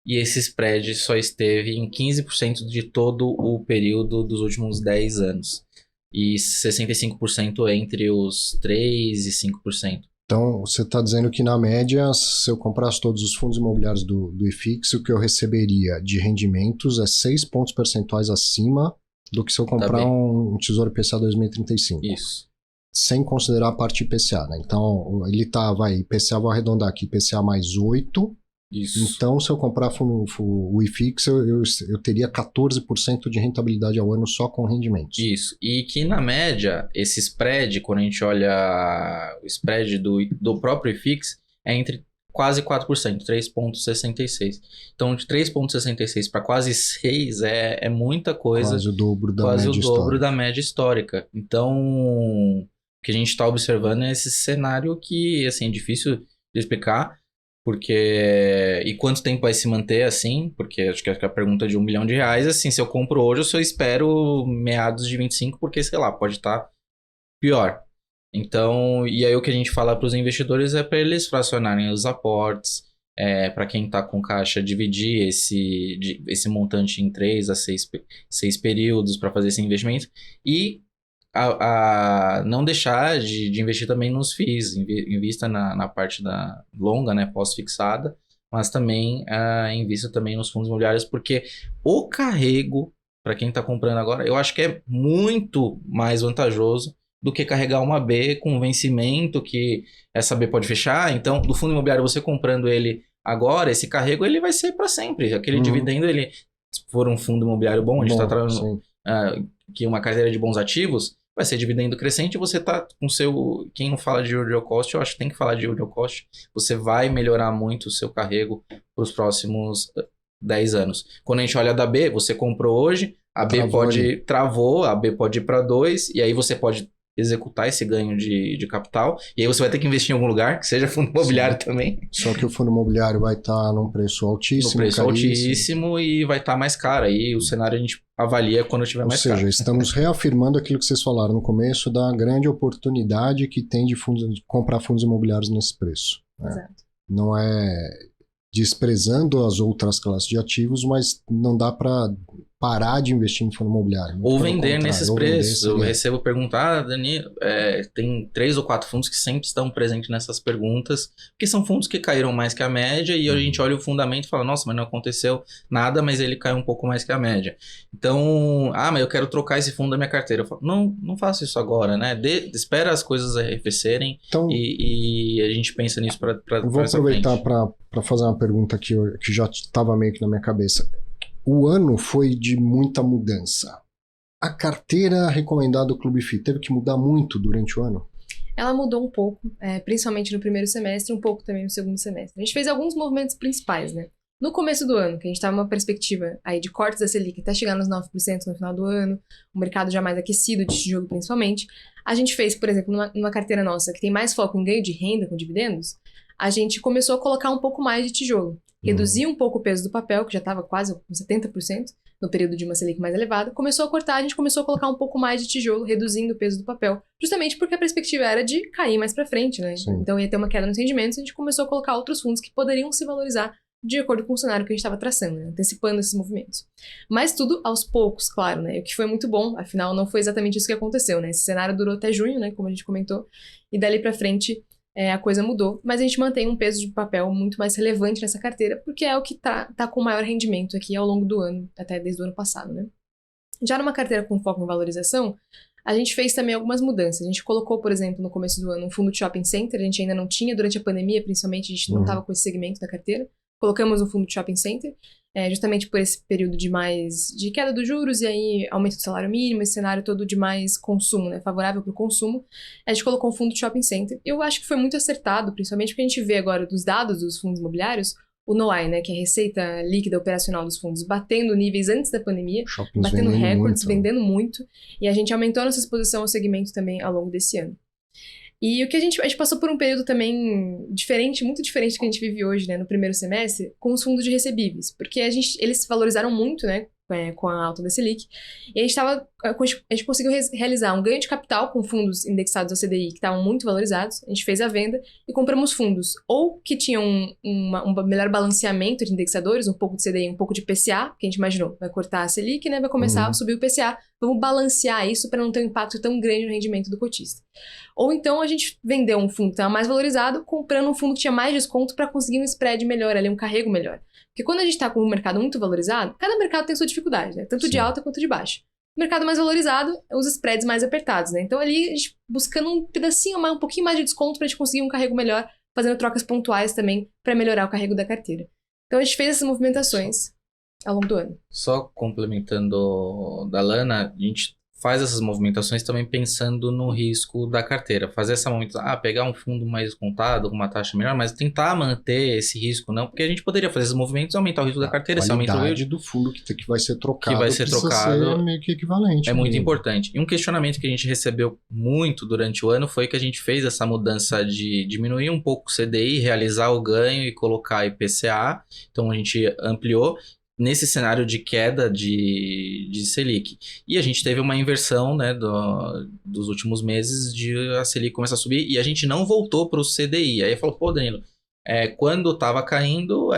E esse spread só esteve em 15% de todo o período dos últimos 10 anos. E 65% entre os 3% e 5%. Então, você está dizendo que, na média, se eu comprasse todos os fundos imobiliários do IFIX, o que eu receberia de rendimentos é 6 pontos percentuais acima do que se eu comprar um Tesouro IPCA 2035. Isso. Sem considerar a parte IPCA, né? Então, ele IPCA, vou arredondar aqui, IPCA mais 8. Isso. Então, se eu comprar o IFIX, eu teria 14% de rentabilidade ao ano só com rendimentos. Isso. E que, na média, esse spread, quando a gente olha o spread do próprio IFIX, é entre quase 4%, 3,66%. Então, de 3,66% para quase 6% é muita coisa. Quase o dobro da média Quase o dobro histórica. da média histórica. Então, o que a gente está observando é esse cenário que, assim, é difícil de explicar, porque... E quanto tempo vai se manter assim? Porque acho que a pergunta de R$1 milhão, assim, se eu compro hoje, eu só espero meados de 25, porque, sei lá, pode estar pior. Então, e aí o que a gente fala para os investidores é para eles fracionarem os aportes, para quem está com caixa, dividir esse montante em 3 a 6 períodos para fazer esse investimento e não deixar de investir também nos FIIs, invista na parte da longa, né, pós-fixada, mas também invista também nos fundos imobiliários, porque o carrego, para quem está comprando agora, eu acho que é muito mais vantajoso do que carregar uma B com vencimento, que essa B pode fechar. Então, do fundo imobiliário, você comprando ele agora, esse carrego ele vai ser para sempre. Aquele dividendo, ele, se for um fundo imobiliário bom, a gente está trazendo que uma carteira de bons ativos, vai ser dividendo crescente, você está com seu... Quem não fala de yield on cost, eu acho que tem que falar de yield on cost. Você vai melhorar muito o seu carrego para os próximos 10 anos. Quando a gente olha da B, você comprou hoje, a B travou, a B pode ir para 2, e aí você pode executar esse ganho de capital, e aí você vai ter que investir em algum lugar, que seja fundo imobiliário também. Só que o fundo imobiliário vai estar num preço altíssimo. No preço altíssimo e vai estar mais caro. Aí o cenário a gente avalia quando tiver mais caro. Ou seja, estamos reafirmando aquilo que vocês falaram no começo da grande oportunidade que tem de comprar fundos imobiliários nesse preço. Né? Exato. Não é desprezando as outras classes de ativos, mas não dá para parar de investir em fundo imobiliário. Ou vender nesses preços. Eu recebo perguntar, Dani, tem 3 ou 4 fundos que sempre estão presentes nessas perguntas, porque são fundos que caíram mais que a média, e a gente olha o fundamento e fala, nossa, mas não aconteceu nada, mas ele caiu um pouco mais que a média. Então, mas eu quero trocar esse fundo da minha carteira. Eu falo, não faça isso agora, né? Espera as coisas arrefecerem, então, e a gente pensa nisso para eu vou aproveitar para fazer uma pergunta que já estava meio que na minha cabeça. O ano foi de muita mudança. A carteira recomendada do Clube FI teve que mudar muito durante o ano? Ela mudou um pouco, principalmente no primeiro semestre, um pouco também no segundo semestre. A gente fez alguns movimentos principais, né? No começo do ano, que a gente estava numa perspectiva aí de cortes da Selic até chegar nos 9% no final do ano, o mercado já mais aquecido de tijolo principalmente, a gente fez, por exemplo, numa carteira nossa que tem mais foco em ganho de renda com dividendos, a gente começou a colocar um pouco mais de tijolo. Reduzir um pouco o peso do papel, que já estava quase com 70% no período de uma Selic mais elevada. Começou a cortar, a gente começou a colocar um pouco mais de tijolo, reduzindo o peso do papel, justamente porque a perspectiva era de cair mais para frente, né? Sim. Então ia ter uma queda nos rendimentos, a gente começou a colocar outros fundos que poderiam se valorizar de acordo com o cenário que a gente estava traçando, né? Antecipando esses movimentos. Mas tudo aos poucos, claro, né? O que foi muito bom, afinal não foi exatamente isso que aconteceu, né? Esse cenário durou até junho, né? Como a gente comentou, e dali para frente a coisa mudou, mas a gente mantém um peso de papel muito mais relevante nessa carteira, porque é o que tá com maior rendimento aqui ao longo do ano, até desde o ano passado, né? Já numa carteira com foco em valorização, a gente fez também algumas mudanças. A gente colocou, por exemplo, no começo do ano, um fundo de shopping center, a gente ainda não tinha, durante a pandemia, principalmente, a gente não estava com esse segmento da carteira. Colocamos um fundo de shopping center, justamente por esse período de queda dos juros e aí aumento do salário mínimo, esse cenário todo de mais consumo, né, favorável para o consumo. A gente colocou um fundo de shopping center. Eu acho que foi muito acertado, principalmente porque a gente vê agora dos dados dos fundos imobiliários, o NOI, né, que é a receita líquida operacional dos fundos, batendo níveis antes da pandemia, Shoppings batendo recordes, muito. vendendo muito, e a gente aumentou nossa exposição ao segmento também ao longo desse ano. E o que a gente passou por um período também diferente, muito diferente do que a gente vive hoje, né, no primeiro semestre, com os fundos de recebíveis, porque eles se valorizaram muito, né, com a alta da Selic, e a gente conseguiu realizar um ganho de capital com fundos indexados ao CDI que estavam muito valorizados. A gente fez a venda e compramos fundos ou que tinham um melhor balanceamento de indexadores, um pouco de CDI, um pouco de PCA, que a gente imaginou, vai cortar a Selic, né, vai começar a subir o PCA, vamos balancear isso para não ter um impacto tão grande no rendimento do cotista. Ou então a gente vendeu um fundo que estava mais valorizado, comprando um fundo que tinha mais desconto para conseguir um spread melhor, ali, um carrego melhor. Porque quando a gente está com um mercado muito valorizado, cada mercado tem sua dificuldade, né? Tanto de alta quanto de baixa. mercado mais valorizado, os spreads mais apertados, né? Então ali a gente buscando um pedacinho, um pouquinho mais de desconto pra gente conseguir um carrego melhor, fazendo trocas pontuais também para melhorar o carrego da carteira. Então a gente fez essas movimentações ao longo do ano. Só complementando da Lana, a gente faz essas movimentações também pensando no risco da carteira. Fazer essa movimentação, pegar um fundo mais contado, com uma taxa melhor, mas tentar manter esse risco, não, porque a gente poderia fazer esses movimentos e aumentar o risco da carteira. A qualidade do fundo que vai ser trocado, ser meio que equivalente. É muito importante. E um questionamento que a gente recebeu muito durante o ano foi que a gente fez essa mudança de diminuir um pouco o CDI, realizar o ganho e colocar IPCA. Então a gente ampliou nesse cenário de queda de Selic. E a gente teve uma inversão, né, dos últimos meses de a Selic começar a subir e a gente não voltou para o CDI. Aí falou, pô, Danilo, quando estava caindo,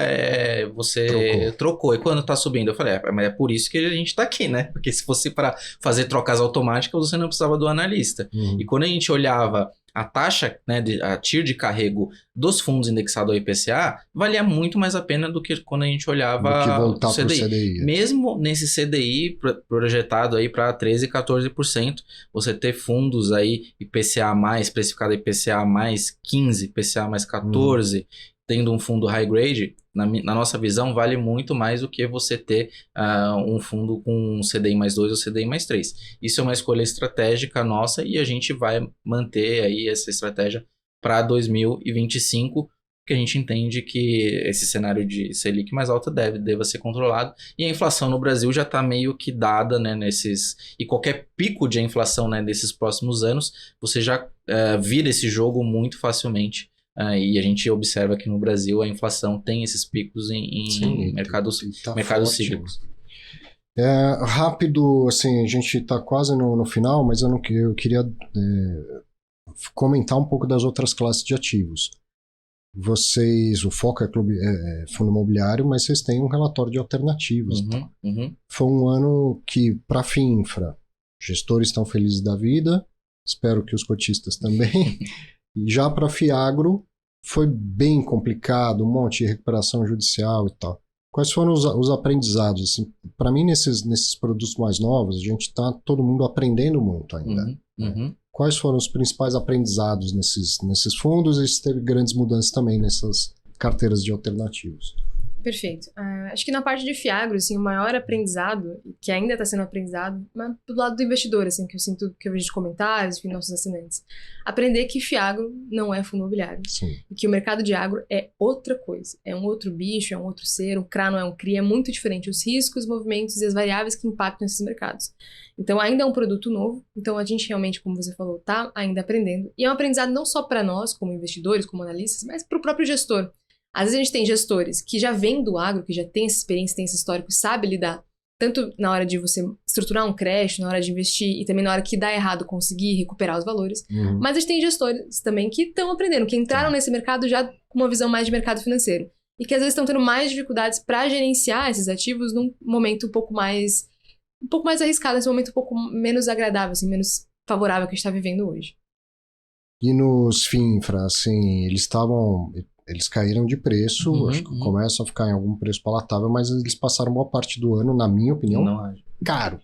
você trocou. E quando está subindo? Eu falei, mas é por isso que a gente está aqui, né? Porque se fosse para fazer trocas automáticas, você não precisava do analista. E quando a gente olhava a taxa, né, a TIR de carrego dos fundos indexados ao IPCA valia muito mais a pena do que quando a gente olhava o CDI. Mesmo nesse CDI projetado aí para 13%, 14%, você ter fundos aí IPCA mais, precificado IPCA mais 15%, IPCA mais 14%, tendo um fundo high grade, na nossa visão, vale muito mais do que você ter um fundo com CDI mais 2 ou CDI mais 3. Isso é uma escolha estratégica nossa e a gente vai manter aí essa estratégia para 2025, porque a gente entende que esse cenário de Selic mais alta deva ser controlado e a inflação no Brasil já está meio que dada, né, e qualquer pico de inflação, né, desses próximos anos, você já vira esse jogo muito facilmente. E a gente observa que no Brasil a inflação tem esses picos em mercados cíclicos. Rápido, assim, a gente está quase no final, mas eu queria comentar um pouco das outras classes de ativos. O foco é fundo imobiliário, mas vocês têm um relatório de alternativas. Foi um ano que, para a FIINFRA, gestores estão felizes da vida, espero que os cotistas também. E já para a Fiagro foi bem complicado, um monte de recuperação judicial e tal. Quais foram os aprendizados? Assim, para mim, nesses produtos mais novos, a gente está todo mundo aprendendo muito ainda. Quais foram os principais aprendizados nesses fundos e se teve grandes mudanças também nessas carteiras de alternativos? Perfeito. Acho que na parte de Fiagro, assim, o maior aprendizado, que ainda está sendo aprendizado, mas do lado do investidor, assim, que eu sinto, que eu vejo de comentários, de nossos assinantes. Aprender que Fiagro não é fundo imobiliário. Sim. E que o mercado de agro é outra coisa. É um outro bicho, é um outro ser, um CRA não é um CRI, é muito diferente. Os riscos, os movimentos e as variáveis que impactam esses mercados. Então, ainda é um produto novo. Então, a gente realmente, como você falou, está ainda aprendendo. E é um aprendizado não só para nós, como investidores, como analistas, mas para o próprio gestor. Às vezes a gente tem gestores que já vêm do agro, que já tem essa experiência, tem esse histórico, sabe lidar, tanto na hora de você estruturar um crédito, na hora de investir e também na hora que dá errado conseguir recuperar os valores. Mas a gente tem gestores também que estão aprendendo, que entraram nesse mercado já com uma visão mais de mercado financeiro e que às vezes estão tendo mais dificuldades para gerenciar esses ativos num momento um pouco mais arriscado, nesse momento um pouco menos agradável, assim, menos favorável que a gente está vivendo hoje. E nos FIINFRA, assim, eles caíram de preço, acho que começam a ficar em algum preço palatável, mas eles passaram boa parte do ano, na minha opinião, caro.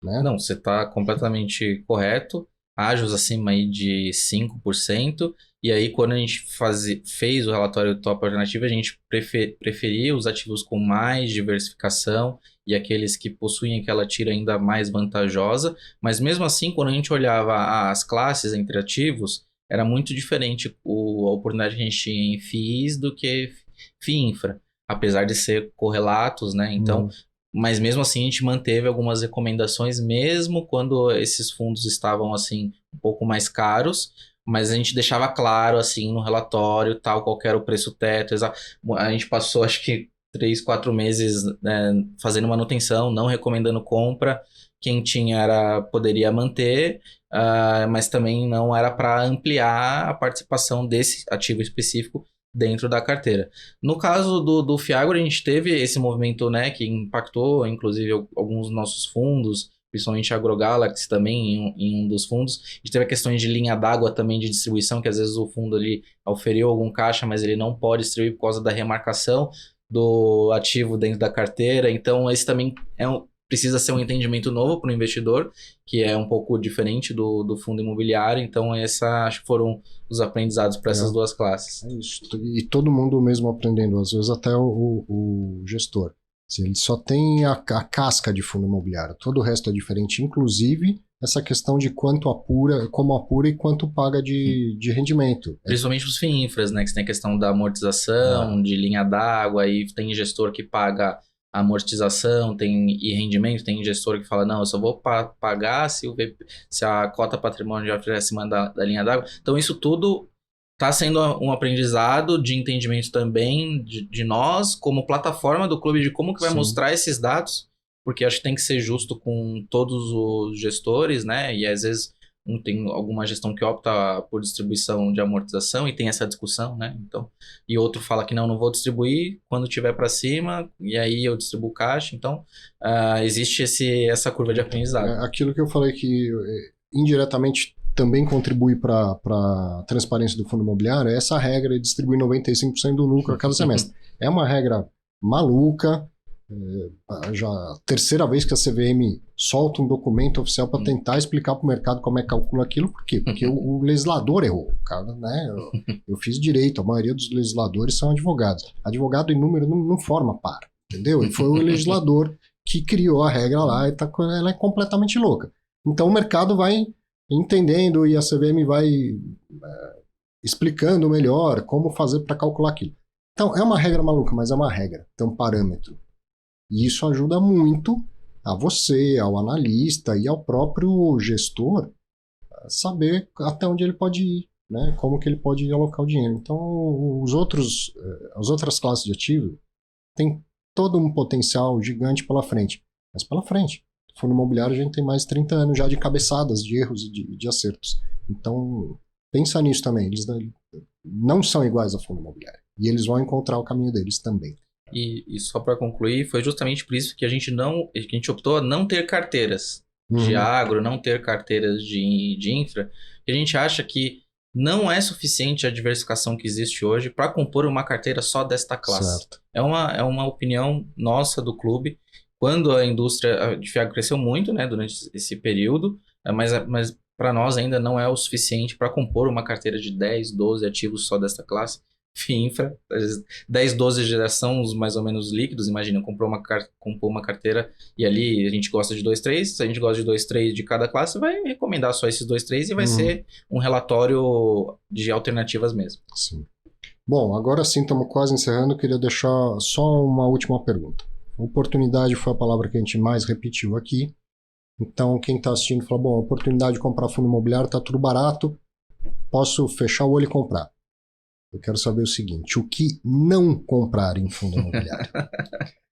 Né? Não, você está completamente correto. Ágios acima aí de 5%. E aí, quando a gente fez o relatório do Top Alternativa, a gente preferia os ativos com mais diversificação e aqueles que possuem aquela tira ainda mais vantajosa. Mas mesmo assim, quando a gente olhava as classes entre ativos, era muito diferente a oportunidade que a gente tinha em FIIs do que FIINFRA, apesar de ser correlatos, né? Então, mas mesmo assim a gente manteve algumas recomendações, mesmo quando esses fundos estavam assim um pouco mais caros, mas a gente deixava claro assim no relatório tal qual era o preço teto. A gente passou acho que 3, 4 meses, né, fazendo manutenção, não recomendando compra. Quem tinha poderia manter, mas também não era para ampliar a participação desse ativo específico dentro da carteira. No caso do Fiagro, a gente teve esse movimento, né, que impactou, inclusive, alguns dos nossos fundos, principalmente a AgroGalaxy também, em um dos fundos. A gente teve a questão de linha d'água também de distribuição, que às vezes o fundo ali oferiu algum caixa, mas ele não pode distribuir por causa da remarcação do ativo dentro da carteira. Então, esse também precisa ser um entendimento novo para o investidor, que é um pouco diferente do fundo imobiliário. Então, acho que foram os aprendizados para essas duas classes. É isso. E todo mundo mesmo aprendendo, às vezes até o gestor. Assim, ele só tem a casca de fundo imobiliário, todo o resto é diferente, inclusive essa questão de quanto apura, como apura e quanto paga de rendimento. Principalmente os FIINFRAs, né? Que você tem a questão da amortização, de linha d'água, aí tem gestor que paga amortização e rendimento, tem gestor que fala, não, eu só vou pagar se a cota patrimonial estiver acima da linha d'água. Então isso tudo está sendo um aprendizado de entendimento também de nós, como plataforma do clube, de como que vai mostrar esses dados, porque acho que tem que ser justo com todos os gestores, né? E às vezes tem alguma gestão que opta por distribuição de amortização e tem essa discussão, né? Então, e outro fala que não vou distribuir quando tiver para cima, e aí eu distribuo caixa. Então, existe essa curva de aprendizado. Aquilo que eu falei que indiretamente também contribui para a transparência do fundo imobiliário é essa regra de distribuir 95% do lucro a cada semestre. É uma regra maluca. Já a terceira vez que a CVM solta um documento oficial para tentar explicar para o mercado como é que calcula aquilo. Por quê? Porque o legislador errou. Cara, né? Eu fiz direito, a maioria dos legisladores são advogados. Advogado em número não forma par, entendeu? E foi o legislador que criou a regra lá e ela é completamente louca. Então o mercado vai entendendo e a CVM vai explicando melhor como fazer para calcular aquilo. Então é uma regra maluca, mas é uma regra, tem um parâmetro. E isso ajuda muito a você, ao analista e ao próprio gestor a saber até onde ele pode ir, né? Como que ele pode alocar o dinheiro. Então, as outras classes de ativo têm todo um potencial gigante pela frente. Mas pela frente. No fundo imobiliário a gente tem mais de 30 anos já de cabeçadas, de erros e de acertos. Então, pensa nisso também. Eles não são iguais ao fundo imobiliário. E eles vão encontrar o caminho deles também. E só para concluir, foi justamente por isso que a gente optou a não ter carteiras de agro, não ter carteiras de infra, que a gente acha que não é suficiente a diversificação que existe hoje para compor uma carteira só desta classe. Certo. É uma opinião nossa do clube. Quando a indústria de agro cresceu muito, né, durante esse período, mas para nós ainda não é o suficiente para compor uma carteira de 10, 12 ativos só desta classe. Infra, 10, 12 já são os mais ou menos líquidos. Imagina, compor uma carteira e ali a gente gosta de 2, 3. Se a gente gosta de 2, 3 de cada classe, vai recomendar só esses 2, 3 e vai ser um relatório de alternativas mesmo. Sim. Bom, agora sim estamos quase encerrando. Queria deixar só uma última pergunta. Oportunidade foi a palavra que a gente mais repetiu aqui. Então, quem está assistindo fala, bom, oportunidade de comprar fundo imobiliário, está tudo barato, posso fechar o olho e comprar. Eu quero saber o seguinte, o que não comprar em fundo imobiliário?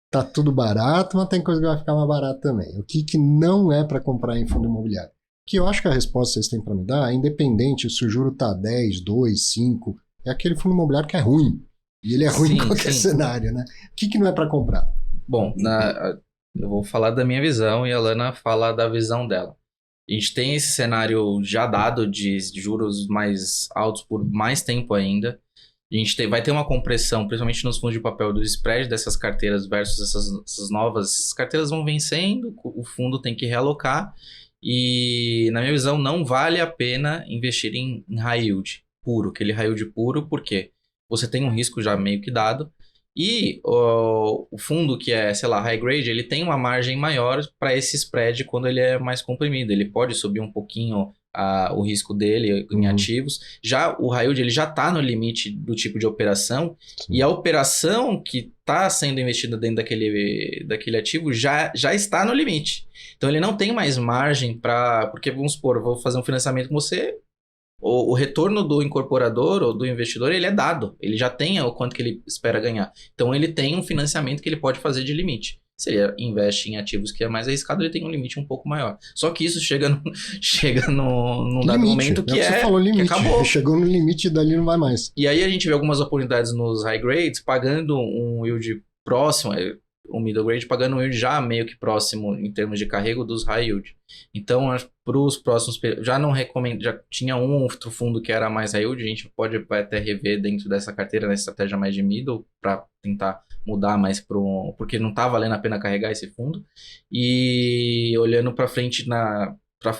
Tá tudo barato, mas tem coisa que vai ficar mais barato também. O que não é para comprar em fundo imobiliário? Que eu acho que a resposta que vocês têm para me dar é independente se o juro tá 10, 2, 5, é aquele fundo imobiliário que é ruim. E ele é ruim em qualquer cenário, né? O que não é para comprar? Bom, eu vou falar da minha visão e a Lana fala da visão dela. A gente tem esse cenário já dado de juros mais altos por mais tempo ainda. A gente vai ter uma compressão, principalmente nos fundos de papel, do spread dessas carteiras versus essas novas. Essas carteiras vão vencendo, o fundo tem que realocar. E, na minha visão, não vale a pena investir em high yield puro, aquele high yield puro, porque você tem um risco já meio que dado. E o fundo que é, sei lá, high grade, ele tem uma margem maior para esse spread quando ele é mais comprimido. Ele pode subir um pouquinho o risco dele em ativos. Já o high yield, ele já está no limite do tipo de operação. Sim. E a operação que está sendo investida dentro daquele ativo já está no limite. Então ele não tem mais margem para... Porque, vamos supor, eu vou fazer um financiamento com você... O retorno do incorporador ou do investidor, ele é dado. Ele já tem o quanto que ele espera ganhar. Então, ele tem um financiamento que ele pode fazer de limite. Se ele investe em ativos que é mais arriscado, ele tem um limite um pouco maior. Só que isso chega num dado momento que você falou limite. Que acabou. Chegou no limite e dali não vai mais. E aí a gente vê algumas oportunidades nos high grades pagando um yield próximo. o middle grade pagando um yield já meio que próximo em termos de carrego dos high yield. Então, para os próximos, já não recomendo, já tinha um outro fundo que era mais high yield, a gente vai até rever dentro dessa carteira, na estratégia mais de middle, para tentar mudar mais porque não está valendo a pena carregar esse fundo. E olhando para frente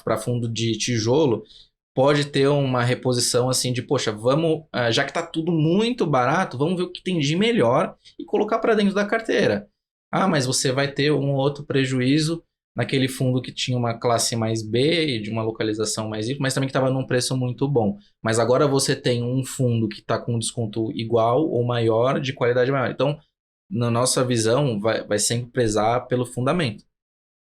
para fundo de tijolo, pode ter uma reposição assim de, poxa, vamos, já que tá tudo muito barato, vamos ver o que tem de melhor e colocar para dentro da carteira. Ah, mas você vai ter um outro prejuízo naquele fundo que tinha uma classe mais B e de uma localização mais Y, mas também que estava num preço muito bom. Mas agora você tem um fundo que está com desconto igual ou maior, de qualidade maior. Então, na nossa visão, vai sempre prezar pelo fundamento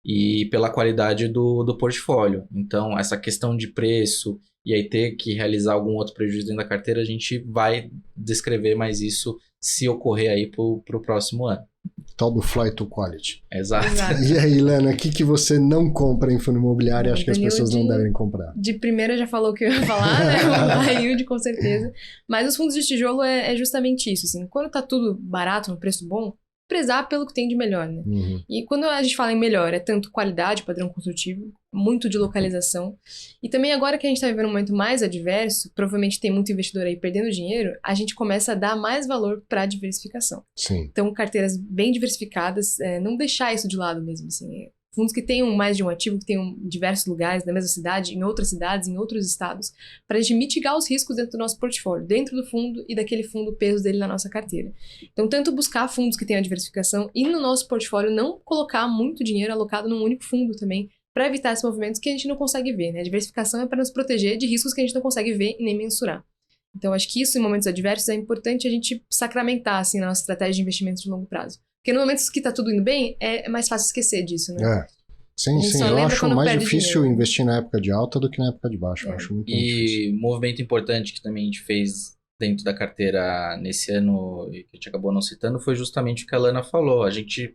e pela qualidade do portfólio. Então, essa questão de preço e aí ter que realizar algum outro prejuízo dentro da carteira, a gente vai descrever mais isso se ocorrer aí para o próximo ano. Tal do flight to quality. Exato. E aí, Lana, o que você não compra em fundo imobiliário e acha que as pessoas não devem comprar? De primeira já falou o que eu ia falar, né? O high yield, com certeza. Mas os fundos de tijolo é justamente isso, assim. Quando tá tudo barato, no preço bom, prezar pelo que tem de melhor, né? Uhum. E quando a gente fala em melhor, é tanto qualidade, padrão construtivo, muito de localização. E também agora que a gente tá vivendo um momento mais adverso, provavelmente tem muito investidor aí perdendo dinheiro, a gente começa a dar mais valor para diversificação. Sim. Então, carteiras bem diversificadas, não deixar isso de lado mesmo, assim. Fundos que tenham mais de um ativo, que tenham em diversos lugares, na mesma cidade, em outras cidades, em outros estados, para a gente mitigar os riscos dentro do nosso portfólio, dentro do fundo e daquele fundo, o peso dele na nossa carteira. Então, tanto buscar fundos que tenham diversificação e no nosso portfólio não colocar muito dinheiro alocado num único fundo também, para evitar esses movimentos que a gente não consegue ver, né? A diversificação é para nos proteger de riscos que a gente não consegue ver e nem mensurar. Então, acho que isso, em momentos adversos, é importante a gente sacramentar, assim, na nossa estratégia de investimentos de longo prazo. Porque no momento que tá tudo indo bem, é mais fácil esquecer disso, né? Sim. Eu acho mais difícil investir na época de alta do que na época de baixa. Eu acho muito difícil. Um movimento importante que também a gente fez dentro da carteira nesse ano, e que a gente acabou não citando, foi justamente o que a Lana falou. A gente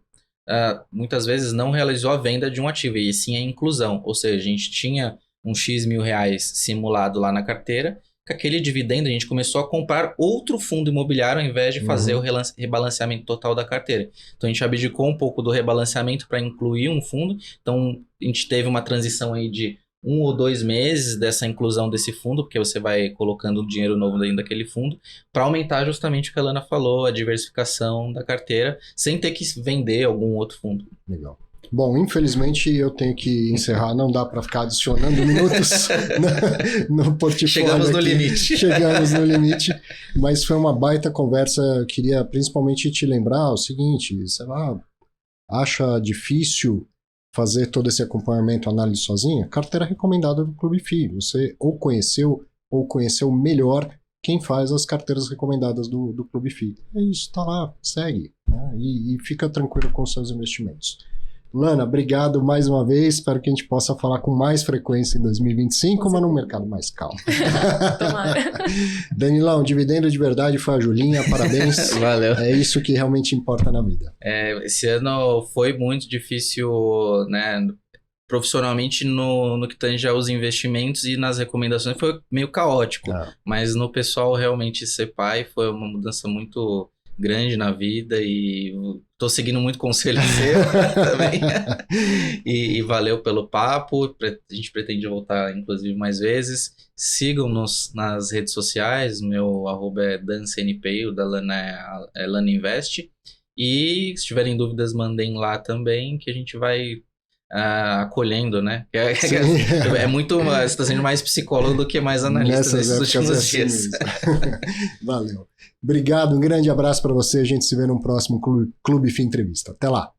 muitas vezes não realizou a venda de um ativo, e sim a inclusão. Ou seja, a gente tinha um X mil reais simulado lá na carteira. Com aquele dividendo, a gente começou a comprar outro fundo imobiliário ao invés de fazer o rebalanceamento total da carteira. Então, a gente abdicou um pouco do rebalanceamento para incluir um fundo. Então, a gente teve uma transição aí de 1 ou 2 meses dessa inclusão desse fundo, porque você vai colocando dinheiro novo dentro daquele fundo, para aumentar justamente o que a Lana falou, a diversificação da carteira, sem ter que vender algum outro fundo. Legal. Bom, infelizmente eu tenho que encerrar, não dá para ficar adicionando minutos no portfólio. Chegamos no limite. Chegamos no limite, mas foi uma baita conversa. Eu queria principalmente te lembrar o seguinte, sei lá, acha difícil fazer todo esse acompanhamento, análise sozinha? Carteira recomendada do Clube FI. Você ou conheceu melhor quem faz as carteiras recomendadas do Clube FI. É isso, tá lá, segue, né? E fica tranquilo com os seus investimentos. Lana, obrigado mais uma vez. Espero que a gente possa falar com mais frequência em 2025, mas num mercado mais calmo. Tomara. Danilão, dividendo de verdade foi a Julinha, parabéns. Valeu. É isso que realmente importa na vida. Esse ano foi muito difícil, né? Profissionalmente no que tange aos investimentos e nas recomendações foi meio caótico. Mas no pessoal, realmente ser pai foi uma mudança muito grande na vida e tô seguindo muito conselho seu também. E valeu pelo papo. A gente pretende voltar, inclusive, mais vezes. Sigam-nos nas redes sociais. Meu @é DanCNP, o da Lana é Lana Invest. E se tiverem dúvidas, mandem lá também, que a gente vai acolhendo, né? É muito, você está sendo mais psicólogo do que mais analista nesses últimos dias. Valeu. Obrigado, um grande abraço para você. A gente se vê no próximo Clube FI Entrevista. Até lá.